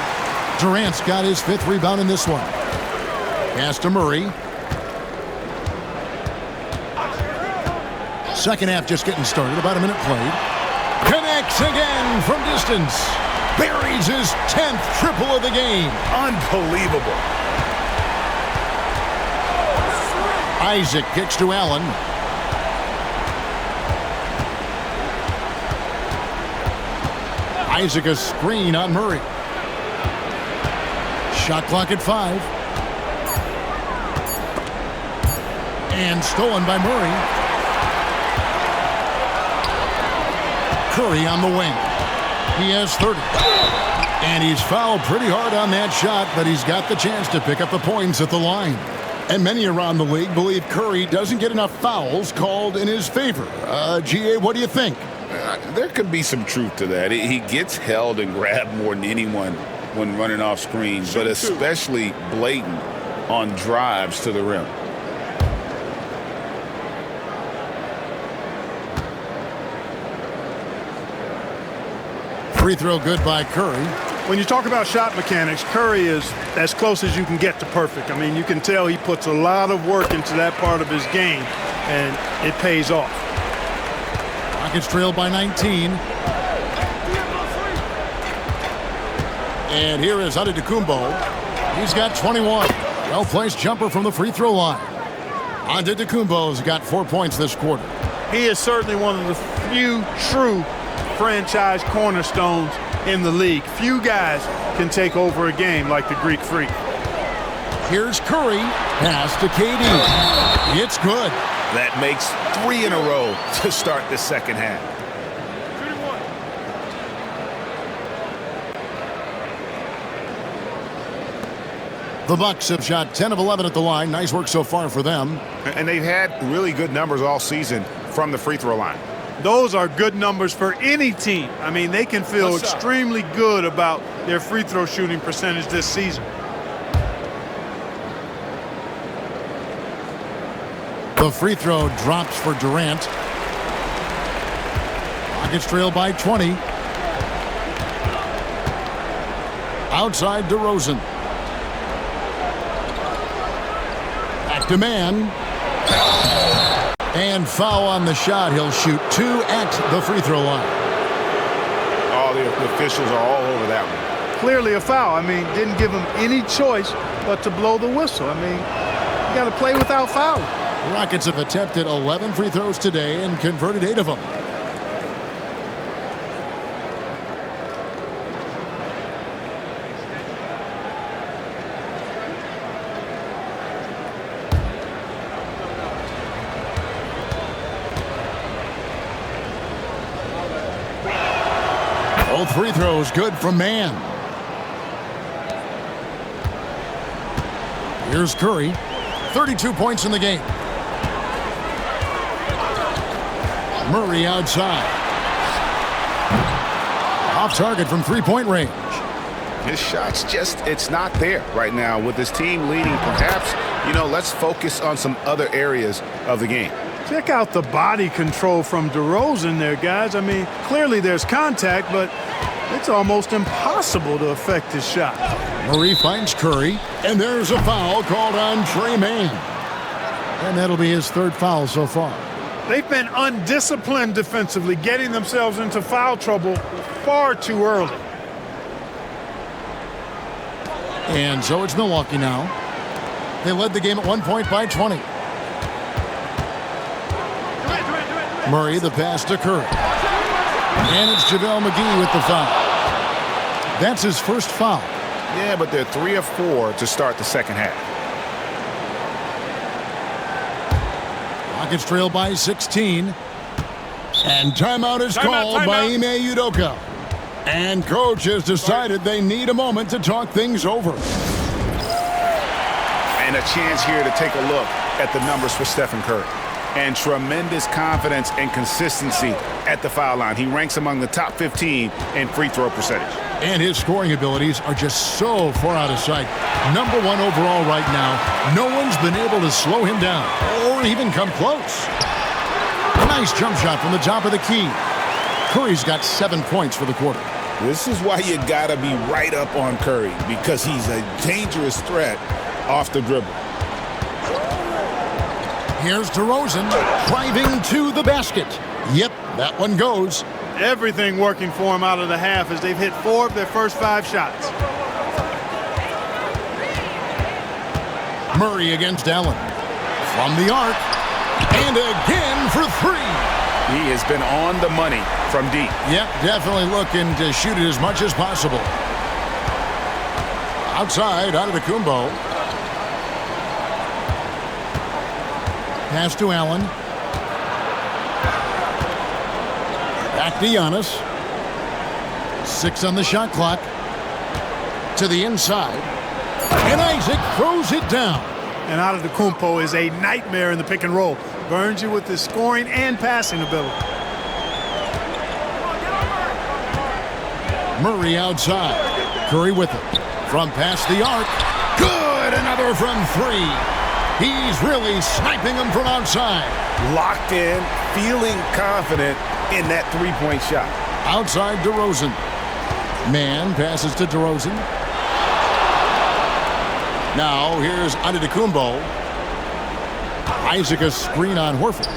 Durant's got his 5th rebound in this one. Pass to Murray. Second half just getting started. About a minute played. Connects again from distance. Buries his 10th triple of the game. Unbelievable. Isaac kicks to Allen. Isaac a screen on Murray. Shot clock at 5. And stolen by Murray. Curry on the wing. He has 30. And he's fouled pretty hard on that shot, but he's got the chance to pick up the points at the line. And many around the league believe Curry doesn't get enough fouls called in his favor. GA, what do you think? There could be some truth to that. He gets held and grabbed more than anyone when running off screens, but especially blatant on drives to the rim. Free throw good by Curry. When you talk about shot mechanics, Curry is as close as you can get to perfect. I mean, you can tell he puts a lot of work into that part of his game, and it pays off. Rockets trail by 19. And here is Antetokounmpo. He's got 21. Well-placed jumper from the free throw line. Antetokounmpo's got 4 points this quarter. He is certainly one of the few true franchise cornerstones in the league. Few guys can take over a game like the Greek Freak. Here's Curry. Pass to KD. It's good. That makes 3 in a row to start the second half. The Bucks have shot 10 of 11 at the line. Nice work so far for them. And they've had really good numbers all season from the free throw line. Those are good numbers for any team. I mean, they can feel extremely good about their free throw shooting percentage this season. The free throw drops for Durant. Rockets trail by 20. Outside DeRozan. Back to man. And foul on the shot. He'll shoot 2 at the free throw line. All the officials are all over that one. Clearly a foul. I mean, didn't give him any choice but to blow the whistle. I mean, you got to play without fouling. The Rockets have attempted 11 free throws today and converted 8 of them. Both free throws good from man. Here's Curry. 32 points in the game. Murray outside. Off target from three-point range. His shot's just, it's not there right now. With his team leading, perhaps, let's focus on some other areas of the game. Check out the body control from DeRozan there, guys. I mean, clearly there's contact, but it's almost impossible to affect his shot. Murray finds Curry, and there's a foul called on Trey Mann. And that'll be his 3rd foul so far. They've been undisciplined defensively, getting themselves into foul trouble far too early. And so it's Milwaukee now. They led the game at 1 point by 20. Murray, the pass to Curry. And it's JaVale McGee with the foul. That's his 1st foul. Yeah, but they're 3 of 4 to start the second half. Rockets trail by 16. And timeout is called by Ime Udoka. And coach has decided they need a moment to talk things over. And a chance here to take a look at the numbers for Stephen Curry. And tremendous confidence and consistency at the foul line. He ranks among the top 15 in free throw percentage. And his scoring abilities are just so far out of sight. Number 1 overall right now. No one's been able to slow him down or even come close. A nice jump shot from the top of the key. Curry's got 7 points for the quarter. This is why you gotta be right up on Curry, because he's a dangerous threat off the dribble. Here's DeRozan driving to the basket. Yep, that one goes. Everything working for him out of the half as they've hit 4 of their first 5 shots. Murray against Allen. From the arc. And again for 3. He has been on the money from deep. Yep, definitely looking to shoot it as much as possible. Outside, Antetokounmpo. Pass to Allen. Back to Giannis. 6 on the shot clock. To the inside. And Isaac throws it down. And Antetokounmpo is a nightmare in the pick and roll. Burns you with his scoring and passing ability. Murray outside. Curry with it. From past the arc. Good! Another from 3. He's really sniping them from outside. Locked in, feeling confident in that 3-point shot. Outside DeRozan. Man passes to DeRozan. Now here's Antetokounmpo. Isaac a screen on Horford.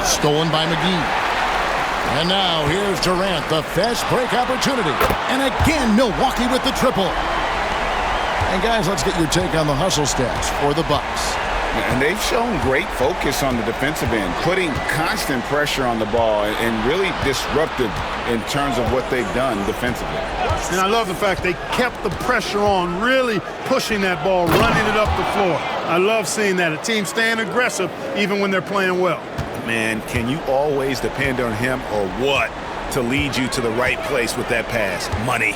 Stolen by McGee. And now here's Durant, the fast break opportunity. And again, Milwaukee with the triple. And guys, let's get your take on the hustle stats for the Bucks. And they've shown great focus on the defensive end, putting constant pressure on the ball and really disruptive in terms of what they've done defensively. And I love the fact they kept the pressure on, really pushing that ball, running it up the floor. I love seeing that. A team staying aggressive even when they're playing well. Man, can you always depend on him or what to lead you to the right place with that pass? Money.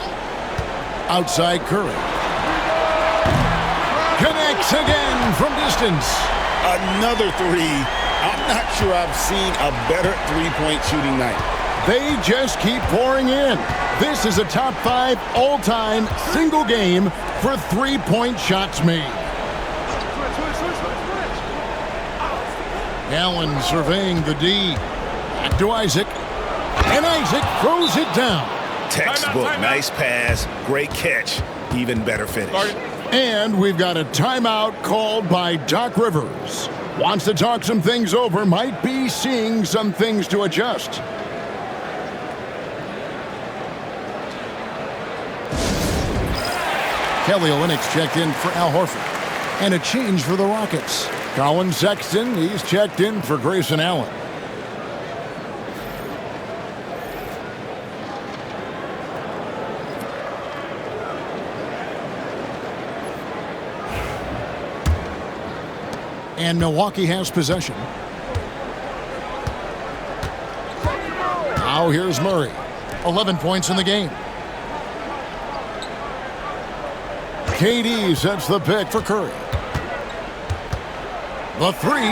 Outside Curry. Connects again from distance. Another three. I'm not sure I've seen a better three-point shooting night. They just keep pouring in. This is a top 5 all-time single game for three-point shots made. Allen surveying the D. Back to Isaac. And Isaac throws it down. Textbook. Nice pass. Great catch. Even better finish. And we've got a timeout called by Doc Rivers. Wants to talk some things over. Might be seeing some things to adjust. Kelly Olynyk's checked in for Al Horford. And a change for the Rockets. Colin Sexton, he's checked in for Grayson Allen. And Milwaukee has possession. Now here's Murray. 11 points in the game. KD sets the pick for Curry. The three.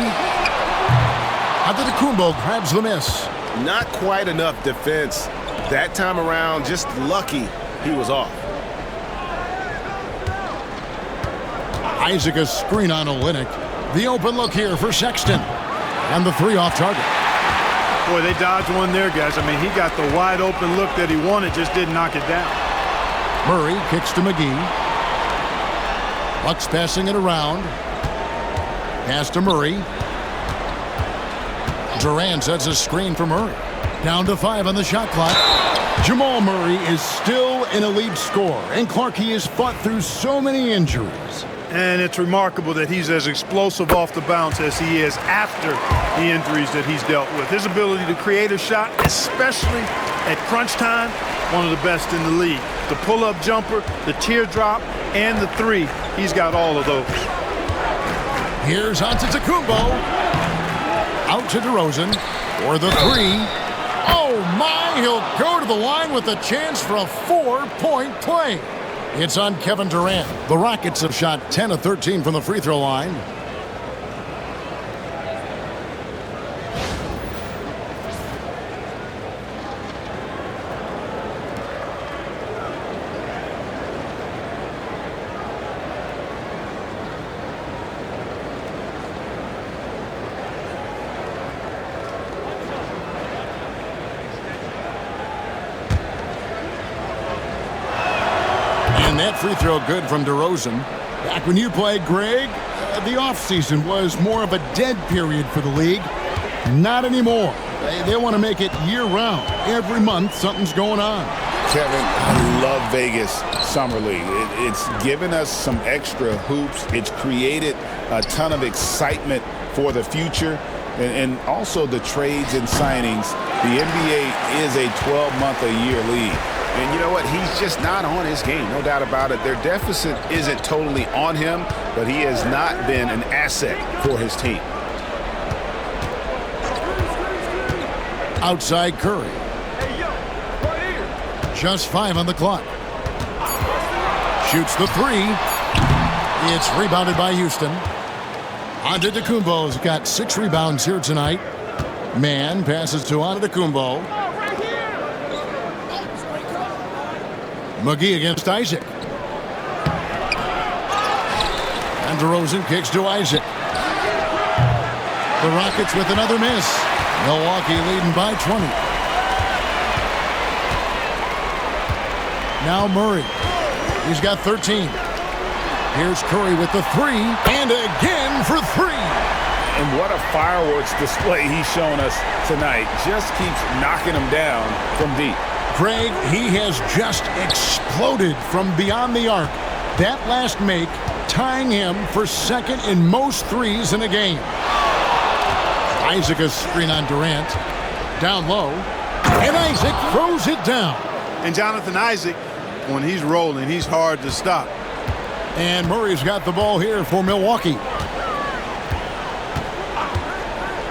Antetokounmpo grabs the miss. Not quite enough defense. That time around, just lucky he was off. Isaac a screen on Olynyk. The open look here for Sexton. And the three off target. Boy, they dodged one there, guys. I mean, he got the wide open look that he wanted, just didn't knock it down. Murray kicks to McGee. Bucks passing it around. Pass to Murray. Durant sets a screen for Murray. Down to 5 on the shot clock. Jamal Murray is still an elite scorer. And Clark, he has fought through so many injuries. And it's remarkable that he's as explosive off the bounce as he is after the injuries that he's dealt with. His ability to create a shot, especially at crunch time, one of the best in the league. The pull-up jumper, the teardrop, and the three, he's got all of those. Here's Antetokounmpo. Out to DeRozan for the three. Oh my, he'll go to the line with a chance for a 4-point play. It's on Kevin Durant. The Rockets have shot 10 of 13 from the free throw line. And that free throw good from DeRozan. Back when you played, Greg, the offseason was more of a dead period for the league. Not anymore. They want to make it year-round. Every month, something's going on. Kevin, I love Vegas Summer League. It's given us some extra hoops. It's created a ton of excitement for the future. And also the trades and signings. The NBA is a 12-month-a-year league. And you know what? He's just not on his game, no doubt about it. Their deficit isn't totally on him, but he has not been an asset for his team. Outside Curry. Just 5 on the clock. Shoots the three. It's rebounded by Houston. Antetokounmpo's got 6 rebounds here tonight. Man passes to Antetokounmpo. McGee against Isaac. And DeRozan kicks to Isaac. The Rockets with another miss. Milwaukee leading by 20. Now Murray. He's got 13. Here's Curry with the three, and again for three. And what a fireworks display he's shown us tonight. Just keeps knocking them down from deep. Craig, he has just exploded from beyond the arc. That last make tying him for second in most threes in a game. Isaac a screen on Durant. Down low. And Isaac throws it down. And Jonathan Isaac, when he's rolling, he's hard to stop. And Murray's got the ball here for Milwaukee.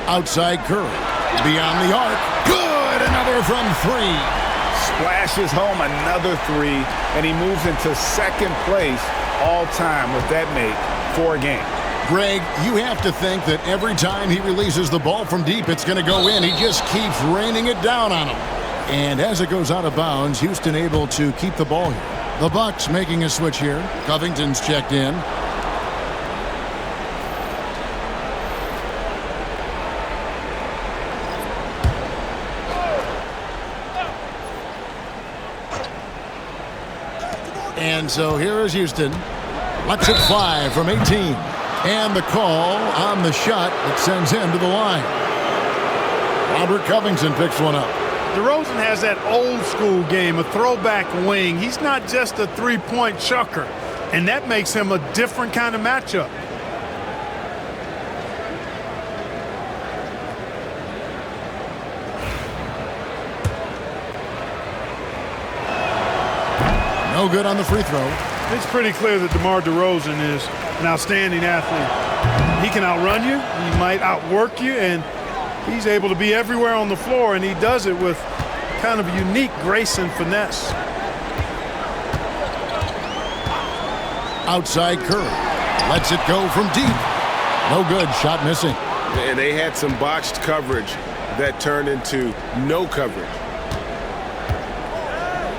Outside Curry. Beyond the arc. Good! Another from three. Splashes home another three, and he moves into second place all time with that make for a game. Greg, you have to think that every time he releases the ball from deep, it's going to go in. He just keeps raining it down on him. And as it goes out of bounds, Houston able to keep the ball here. The Bucks making a switch here. Covington's checked in. And so here is Houston. Lets it fly from 18. And the call on the shot that sends him to the line. Robert Covington picks one up. DeRozan has that old school game, a throwback wing. He's not just a three-point chucker, and that makes him a different kind of matchup. No good on the free throw. It's pretty clear that DeMar DeRozan is an outstanding athlete. He can outrun you, he might outwork you, and he's able to be everywhere on the floor, and he does it with kind of unique grace and finesse. Outside Curry. Lets it go from deep. No good. Shot missing. And they had some botched coverage that turned into no coverage.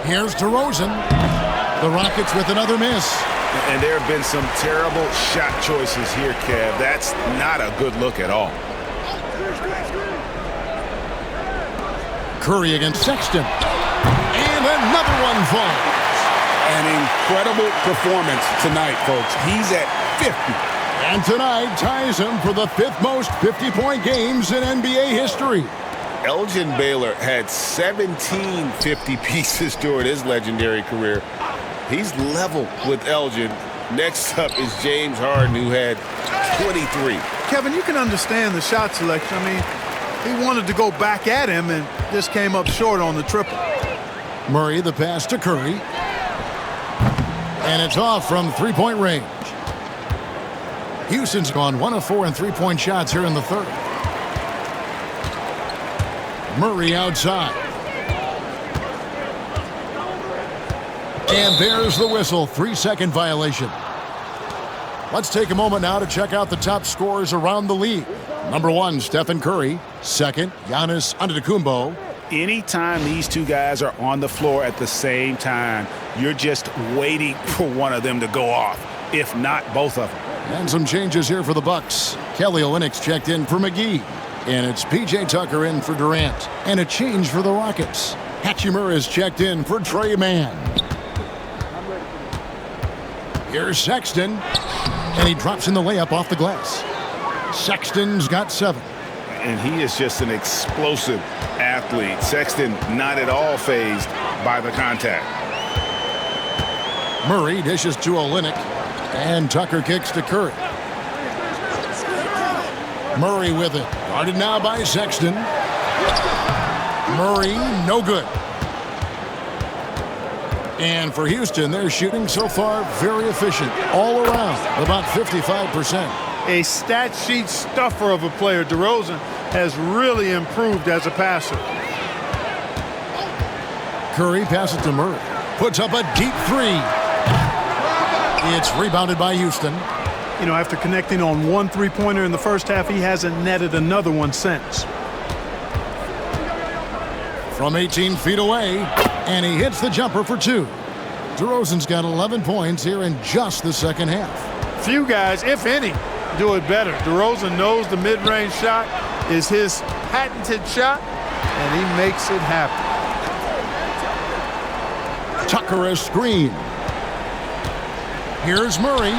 Here's DeRozan. The Rockets with another miss. And there have been some terrible shot choices here, Kev. That's not a good look at all. Curry against Sexton. And another one falls. An incredible performance tonight, folks. He's at 50. And tonight ties him for the fifth most 50-point games in NBA history. Elgin Baylor had 17 50 pieces during his legendary career. He's level with Elgin. Next up is James Harden, who had 23. Kevin, you can understand the shot selection. I mean, he wanted to go back at him and just came up short on the triple. Murray, the pass to Curry. And it's off from three-point range. Houston's gone 1 of 4 in three-point shots here in the third. Murray outside. And there's the whistle. 3-second violation. Let's take a moment now to check out the top scorers around the league. Number 1, Stephen Curry. Second, Giannis Antetokounmpo. Anytime these two guys are on the floor at the same time, you're just waiting for one of them to go off, if not both of them. And some changes here for the Bucks. Kelly Olynyk's checked in for McGee. And it's P.J. Tucker in for Durant. And a change for the Rockets. Hachimura's checked in for Trey Mann. Here's Sexton. And he drops in the layup off the glass. Sexton's got 7. And he is just an explosive athlete. Sexton not at all fazed by the contact. Murray dishes to Olynyk. And Tucker kicks to Curry. Murray with it. Guarded now by Sexton. Murray, no good. And for Houston, they're shooting so far very efficient. All around, about 55%. A stat sheet stuffer of a player. DeRozan has really improved as a passer. Curry passes to Murray. Puts up a deep three. It's rebounded by Houston. You know, after connecting on one three-pointer in the first half, he hasn't netted another one since. From 18 feet away, and he hits the jumper for 2. DeRozan's got 11 points here in just the second half. Few guys, if any, do it better. DeRozan knows the mid-range shot is his patented shot, and he makes it happen. Tucker a screen. Here's Murray.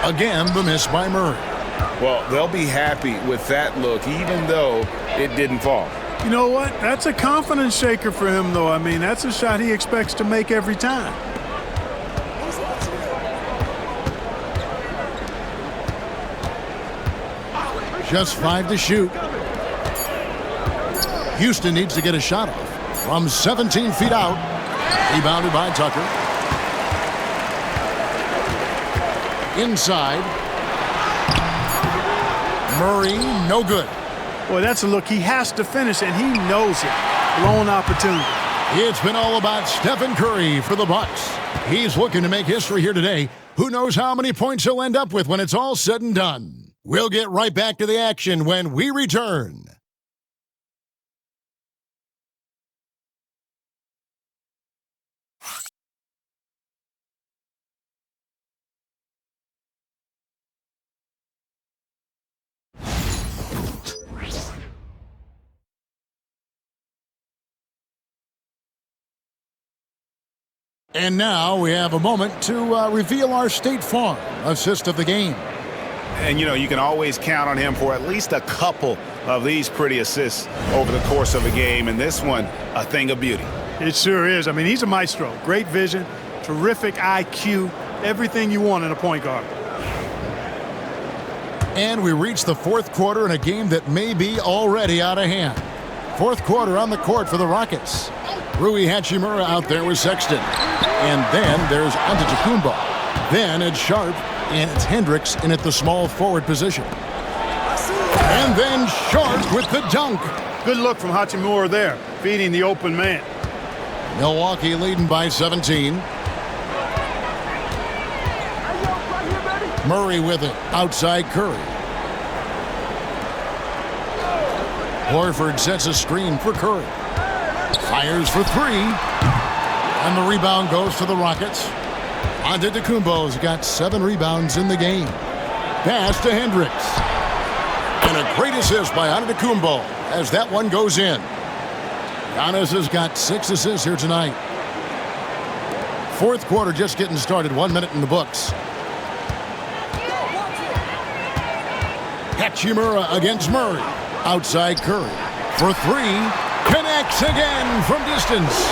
Again, the miss by Murray. Well, they'll be happy with that look, even though it didn't fall. You know what? That's a confidence shaker for him, though. I mean, that's a shot he expects to make every time. Just 5 to shoot. Houston needs to get a shot off from 17 feet out. Rebounded by Tucker. Inside. Murray, no good. Boy, that's a look he has to finish, and he knows it. Blown opportunity. It's been all about Stephen Curry for the Bucks. He's looking to make history here today. Who knows how many points he'll end up with when it's all said and done. We'll get right back to the action when we return. And now we have a moment to reveal our State Farm assist of the game. And, you know, you can always count on him for at least a couple of these pretty assists over the course of a game. And this one, a thing of beauty. It sure is. I mean, he's a maestro. Great vision, terrific IQ, everything you want in a point guard. And we reach the fourth quarter in a game that may be already out of hand. Fourth quarter on the court for the Rockets. Rui Hachimura out there with Sexton. And then there's Antetokounmpo. Then it's Sharp, and it's Hendricks in at the small forward position. And then Sharp with the dunk. Good look from Hachimura there, feeding the open man. Milwaukee leading by 17. Murray with it, outside Curry. Horford sets a screen for Curry. Fires for 3. And the rebound goes to the Rockets. Antetokounmpo's got 7 rebounds in the game. Pass to Hendricks. And a great assist by Antetokounmpo as that one goes in. Giannis has got 6 assists here tonight. Fourth quarter just getting started. 1 minute in the books. Hachimura against Murray. Outside Curry. For 3. Connects again from distance.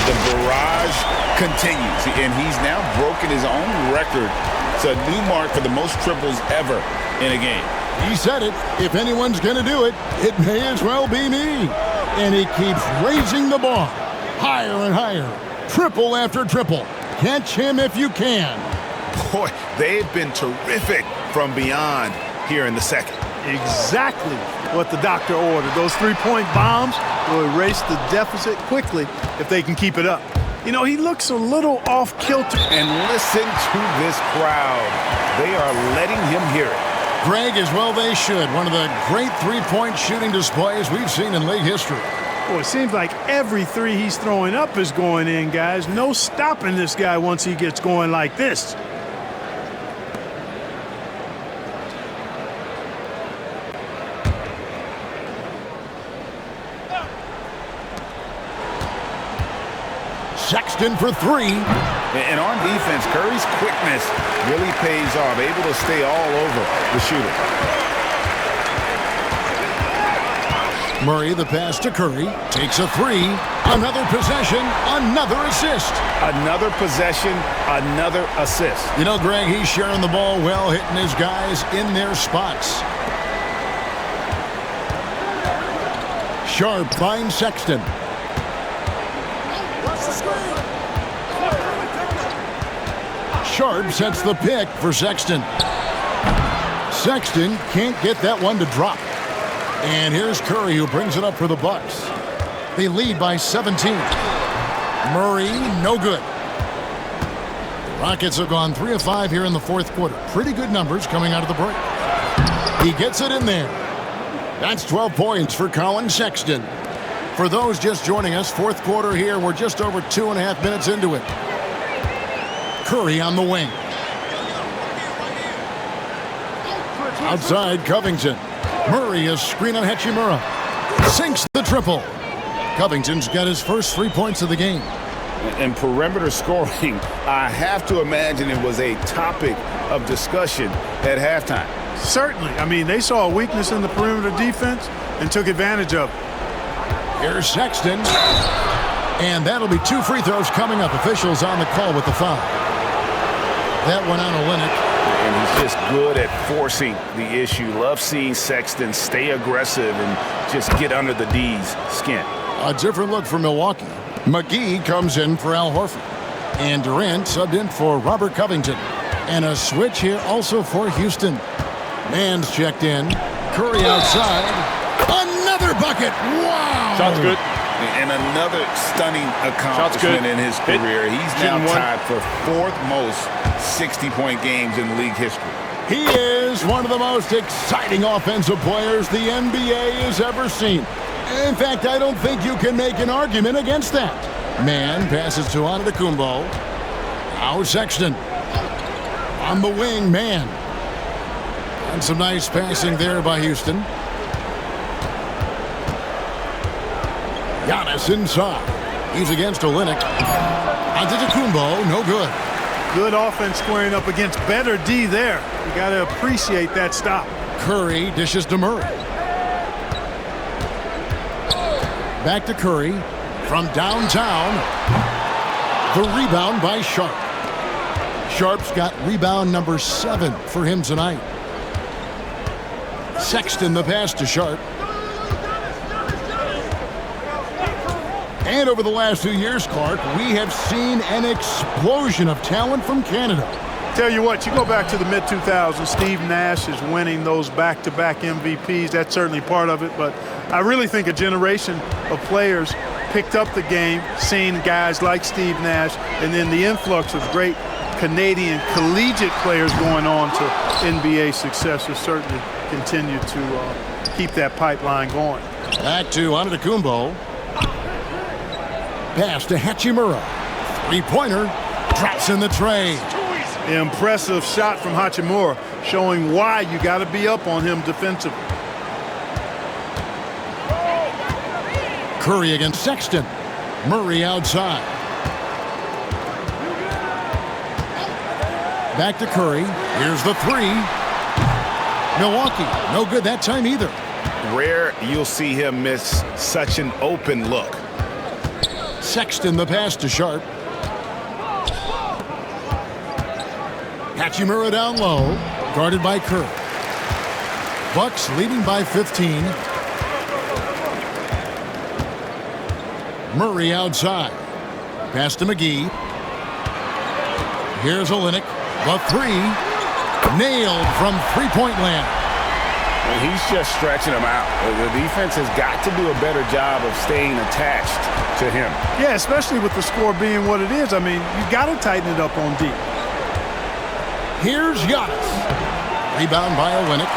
The barrage continues, and he's now broken his own record. It's a new mark for the most triples ever in a game. He said it. If anyone's going to do it, it may as well be me. And he keeps raising the bar. Higher and higher. Triple after triple. Catch him if you can. Boy, they've been terrific from beyond here in the second. Exactly what the doctor ordered. Those 3-point bombs will erase the deficit quickly if they can keep it up. You know, he looks a little off kilter. And listen to this crowd. They are letting him hear it. Greg, as well they should. One of the great 3-point shooting displays we've seen in league history. Boy, it seems like every 3 he's throwing up is going in, guys. No stopping this guy once he gets going like this. Sexton for 3. And on defense, Curry's quickness really pays off, able to stay all over the shooter. Murray, the pass to Curry, takes a 3. Another possession, another assist. Another possession, another assist. You know, Greg, he's sharing the ball well, hitting his guys in their spots. Sharp finds Sexton. Sharp sets the pick for Sexton. Sexton can't get that one to drop. And here's Curry who brings it up for the Bucks. They lead by 17. Murray, no good. The Rockets have gone 3 of 5 here in the fourth quarter. Pretty good numbers coming out of the break. He gets it in there. That's 12 points for Colin Sexton. For those just joining us, fourth quarter here, we're just over 2.5 minutes into it. Curry on the wing. Outside Covington. Murray is screen on Hachimura. Sinks the triple. Covington's got his first 3 points of the game. And perimeter scoring, I have to imagine it was a topic of discussion at halftime. Certainly. I mean, they saw a weakness in the perimeter defense and took advantage of it. Here's Sexton. And that'll be 2 free throws coming up. Officials on the call with the foul. That one on Olynyk. And he's just good at forcing the issue. Love seeing Sexton stay aggressive and just get under the D's skin. A different look for Milwaukee. McGee comes in for Al Horford. And Durant subbed in for Robert Covington. And a switch here also for Houston. Mann's checked in. Curry outside. Another bucket. Wow. Shot's good. And another stunning accomplishment in his career. He's now tied for 4th most 60-point games in league history. He is one of the most exciting offensive players the NBA has ever seen. In fact, I don't think you can make an argument against that. Mann passes to Antetokounmpo. Now Sexton. On the wing, Mann. And some nice passing there by Houston. Giannis inside. He's against Olynyk. Antetokounmpo, no good. Good offense squaring up against better D there. You got to appreciate that stop. Curry dishes to Murray. Back to Curry from downtown. The rebound by Sharp. Sharp's got rebound number 7 for him tonight. Sexton the pass to Sharp. And over the last 2 years, Clark, we have seen an explosion of talent from Canada. Tell you what, you go back to the mid-2000s, Steve Nash is winning those back-to-back MVPs. That's certainly part of it, but I really think a generation of players picked up the game, seeing guys like Steve Nash, and then the influx of great Canadian collegiate players going on to NBA success has certainly continued to keep that pipeline going. Back to Antetokounmpo. Pass to Hachimura. 3-pointer. Drops in the tray. Impressive shot from Hachimura, showing why you got to be up on him defensively. Curry against Sexton. Murray outside. Back to Curry. Here's the 3. Milwaukee, no good that time either. Rare you'll see him miss such an open look. Sexton the pass to Sharp. Hachimura down low, guarded by Curry. Bucks leading by 15. Murray outside. Pass to McGee. Here's Olynyk. The 3. Nailed from 3-point land. And he's just stretching him out. The defense has got to do a better job of staying attached to him. Yeah, especially with the score being what it is. I mean, you got to tighten it up on D. Here's Giannis. Rebound by Olynyk.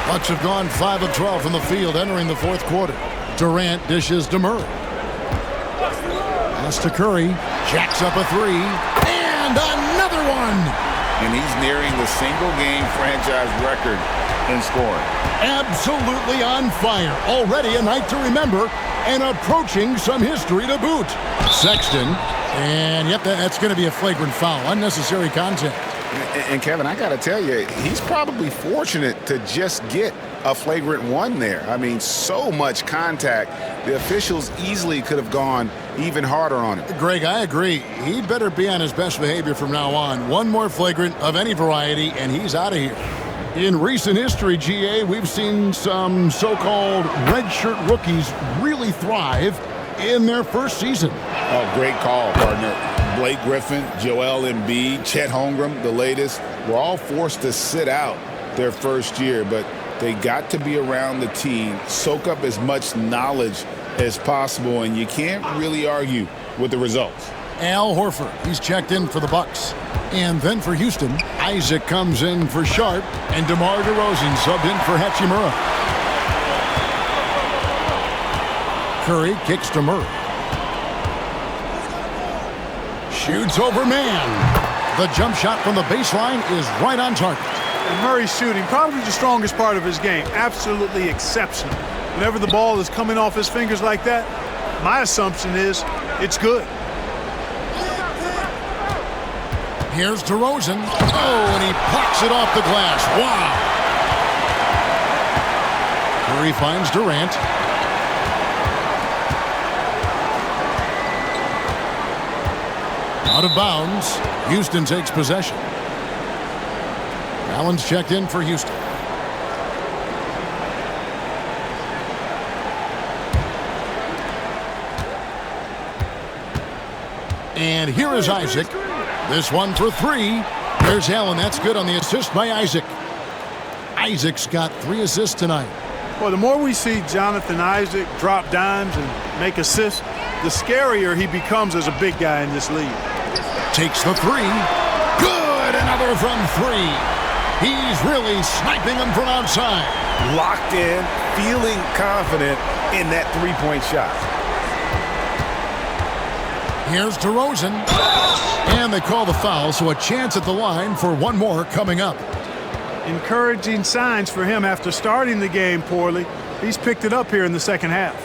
Bucks have gone 5 of 12 from the field entering the 4th quarter. Durant dishes to Murray. Pass to Curry. Jacks up a 3. And another one. And he's nearing the single-game franchise record in scoring. Absolutely on fire. Already a night to remember and approaching some history to boot. Sexton. And, yep, that's going to be a flagrant foul. Unnecessary contact. And Kevin, I got to tell you, he's probably fortunate to just get a flagrant 1 there. I mean, so much contact. The officials easily could have gone even harder on it. Greg, I agree. He'd better be on his best behavior from now on. One more flagrant of any variety, and he's out of here. In recent history, GA, we've seen some so-called redshirt rookies really thrive in their first season. Oh, great call, partner. Blake Griffin, Joel Embiid, Chet Holmgren, the latest, were all forced to sit out their first year, but they got to be around the team, soak up as much knowledge as possible, and you can't really argue with the results. Al Horford, he's checked in for the Bucks. And then for Houston, Isaac comes in for Sharp, and DeMar DeRozan subbed in for Hachimura. Curry kicks to Murray. Shoots over Mann. The jump shot from the baseline is right on target. And Murray's shooting, probably the strongest part of his game. Absolutely exceptional. Whenever the ball is coming off his fingers like that, my assumption is it's good. Here's DeRozan. Oh, and he plucks it off the glass. Wow. Curry finds Durant. Out of bounds. Houston takes possession. Allen's checked in for Houston. And here is Isaac. This one for three. There's Allen. That's good on the assist by Isaac. Isaac's got 3 assists tonight. Well, the more we see Jonathan Isaac drop dimes and make assists, the scarier he becomes as a big guy in this league. Takes the three. Good. Another from 3. He's really sniping them from outside. Locked in, feeling confident in that three-point shot. Here's DeRozan. And they call the foul, so a chance at the line for one more coming up. Encouraging signs for him after starting the game poorly. He's picked it up here in the second half.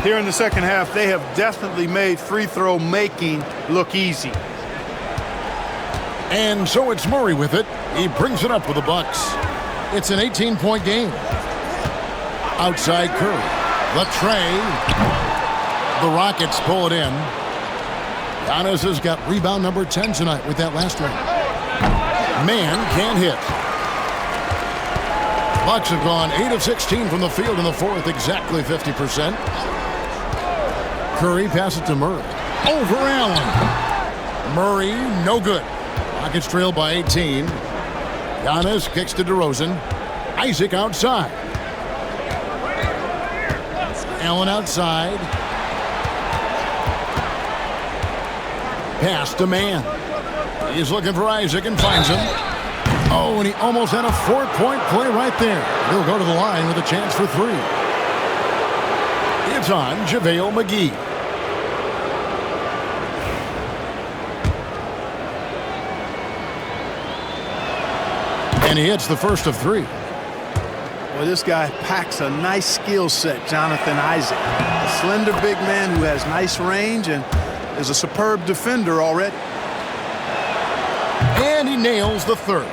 Here in the second half, they have definitely made free throw making look easy. And so it's Murray with it. He brings it up for the Bucks. It's an 18-point game. Outside Curry. The tray. The Rockets pull it in. Giannis has got rebound number 10 tonight with that last one. Man can't hit. Bucks have gone 8 of 16 from the field in the fourth, exactly 50%. Curry passes it to Murray. Over Allen. Murray, no good. Rockets trail by 18. Giannis kicks to DeRozan. Isaac outside. Allen outside. Pass to man. He's looking for Isaac and finds him. Oh, and he almost had a 4-point play right there. He'll go to the line with a chance for 3. It's on JaVale McGee. And he hits the first of 3. Well, this guy packs a nice skill set, Jonathan Isaac. A slender big man who has nice range and is a superb defender already. And he nails the third.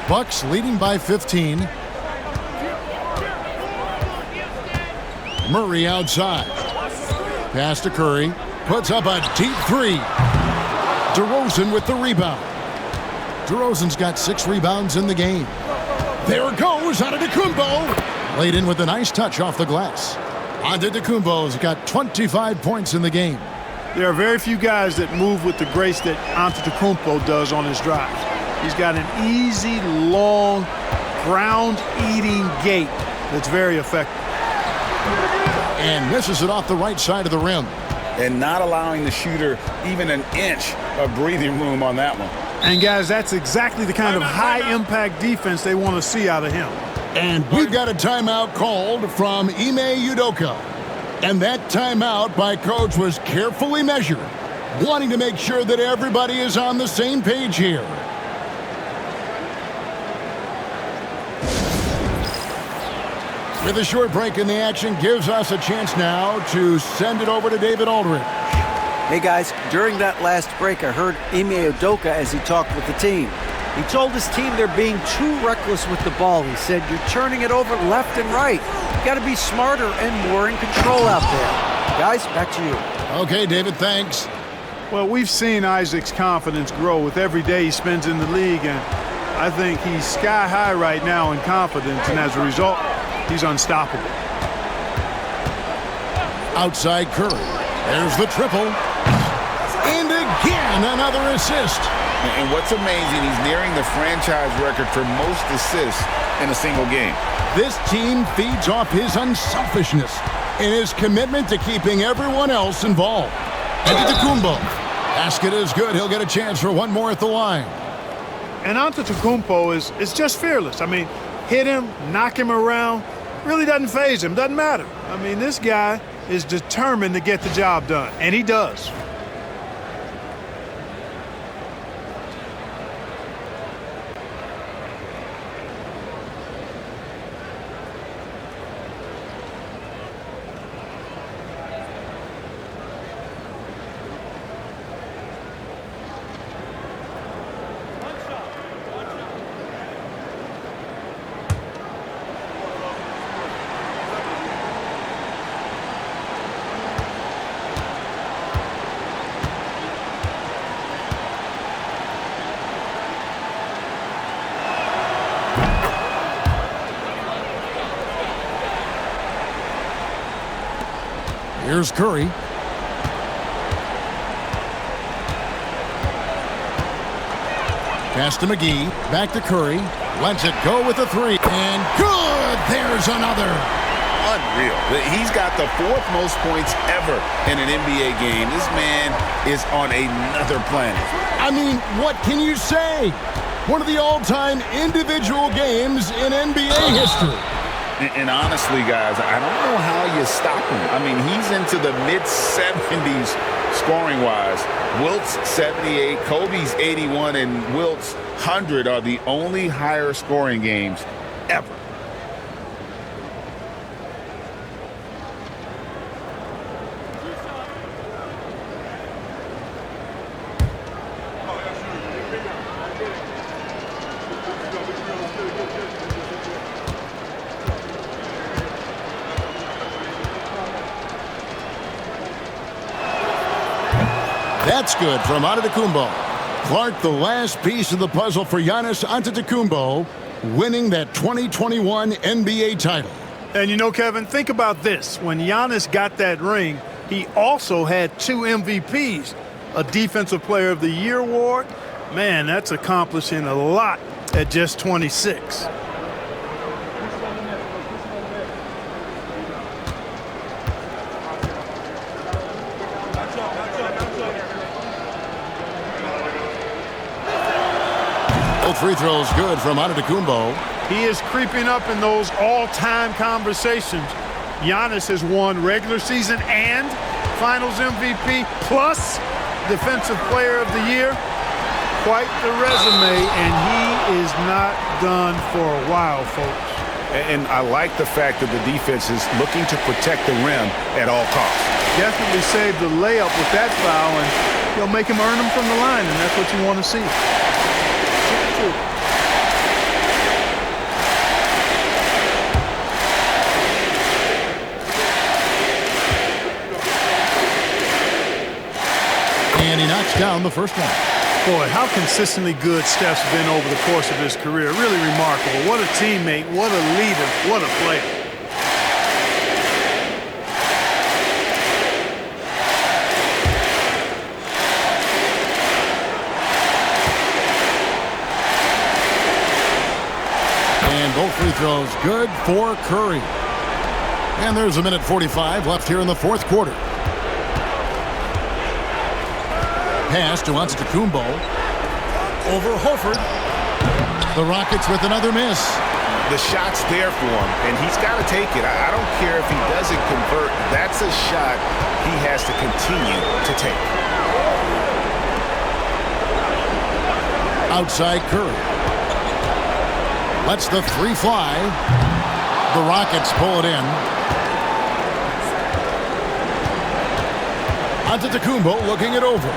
Bucks leading by 15. Murray outside. Pass to Curry. Puts up a deep 3. DeRozan with the rebound. DeRozan's got 6 rebounds in the game. There goes Antetokounmpo. Laid in with a nice touch off the glass. Antetokounmpo's got 25 points in the game. There are very few guys that move with the grace that Antetokounmpo does on his drives. He's got an easy, long, ground-eating gait that's very effective. And misses it off the right side of the rim. And not allowing the shooter even an inch of breathing room on that one. And, guys, that's exactly the kind of high-impact defense they want to see out of him. And we've got a timeout called from Ime Udoka. And that timeout by Coach was carefully measured, wanting to make sure that everybody is on the same page here. With a short break in the action, gives us a chance now to send it over to David Aldridge. Hey guys, during that last break, I heard Ime Udoka as he talked with the team. He told his team they're being too reckless with the ball. He said, you're turning it over left and right. You got to be smarter and more in control out there. Guys, back to you. Okay, David, thanks. Well, we've seen Isaac's confidence grow with every day he spends in the league, and I think he's sky high right now in confidence, and as a result, he's unstoppable. Outside Curry. There's the triple. And again, another assist. And what's amazing, he's nearing the franchise record for most assists in a single game. This team feeds off his unselfishness and his commitment to keeping everyone else involved. Antetokounmpo. Basket is good. He'll get a chance for one more at the line. And Antetokounmpo is just fearless. I mean, hit him, knock him around, really doesn't faze him, doesn't matter. I mean, this guy is determined to get the job done, and he does. Here's Curry. Pass to McGee. Back to Curry. Lets it go with a three. And good! There's another. Unreal. He's got the 4th most points ever in an NBA game. This man is on another planet. I mean, what can you say? One of the all-time individual games in NBA history. And honestly, guys, I don't know how you stop him. I mean, he's into the mid-70s scoring-wise. Wilt's 78, Kobe's 81, and Wilt's 100 are the only higher scoring games ever. That's good from Antetokounmpo. Clark, the last piece of the puzzle for Giannis Antetokounmpo, winning that 2021 NBA title. And you know, Kevin, think about this. When Giannis got that ring, he also had 2 MVPs, a Defensive Player of the Year award. Man, that's accomplishing a lot at just 26. Both free throws good from Antetokounmpo. He is creeping up in those all-time conversations. Giannis has won regular season and Finals MVP plus Defensive Player of the Year. Quite the resume, and he is not done for a while, folks. And I like the fact that the defense is looking to protect the rim at all costs. Definitely saved the layup with that foul, and he'll make him earn them from the line, and that's what you want to see. And he knocks down the first one. Boy, how consistently good Steph's been over the course of his career. Really remarkable. What a teammate, what a leader, what a player. And both free throws good for Curry. And there's a minute 45 left here in the 4th quarter. Pass to Antetokounmpo. Over Horford. The Rockets with another miss. The shot's there for him, and he's got to take it. I don't care if he doesn't convert. That's a shot he has to continue to take. Outside Curry. Lets the three fly. The Rockets pull it in. Antetokounmpo looking it over.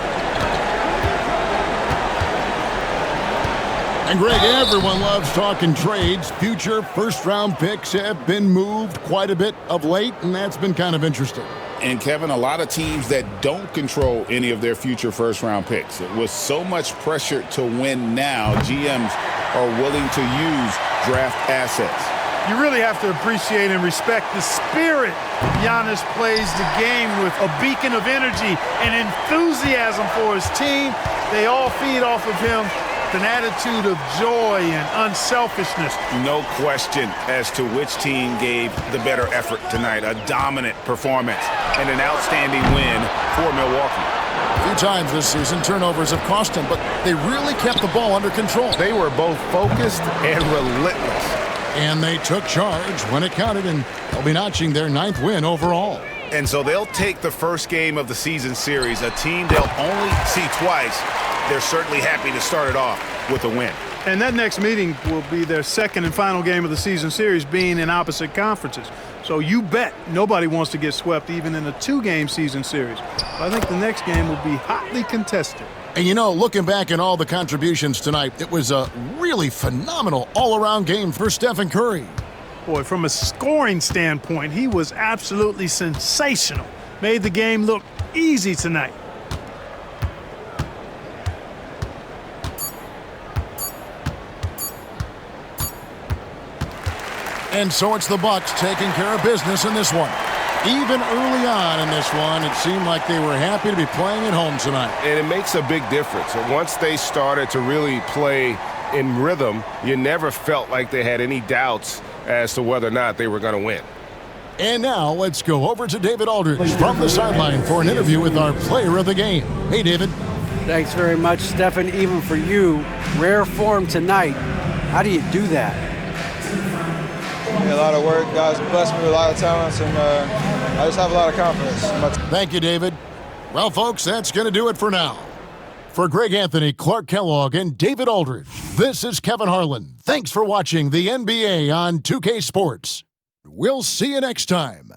And Greg, everyone loves talking trades. Future first-round picks have been moved quite a bit of late, and that's been kind of interesting. And, Kevin, a lot of teams that don't control any of their future first-round picks. With so much pressure to win now, GMs are willing to use draft assets. You really have to appreciate and respect the spirit Giannis plays the game with, a beacon of energy and enthusiasm for his team. They all feed off of him. An attitude of joy and unselfishness. No question as to which team gave the better effort tonight. A dominant performance and an outstanding win for Milwaukee. A few times this season, turnovers have cost them, but they really kept the ball under control. They were both focused and relentless. And they took charge when it counted, and they'll be notching their 9th win overall. And so they'll take the first game of the season series, a team they'll only see twice. They're certainly happy to start it off with a win. And that next meeting will be their second and final game of the season series, being in opposite conferences. So you bet nobody wants to get swept even in a 2-game season series. I think the next game will be hotly contested. And you know, looking back at all the contributions tonight, it was a really phenomenal all-around game for Stephen Curry. Boy, from a scoring standpoint, he was absolutely sensational. Made the game look easy tonight. And so it's the Bucks taking care of business in this one. Even early on in this one, it seemed like they were happy to be playing at home tonight. And it makes a big difference. Once they started to really play in rhythm, you never felt like they had any doubts as to whether or not they were going to win. And now let's go over to David Aldridge from the sideline for an interview with our player of the game. Hey, David. Thanks very much, Stephen. Even for you, rare form tonight. How do you do that? A lot of work. Guys blessed me with a lot of talents, and I just have a lot of confidence. Thank you, David. Well, folks, that's going to do it for now. For Greg Anthony, Clark Kellogg, and David Aldridge, this is Kevin Harlan. Thanks for watching the NBA on 2K Sports. We'll see you next time.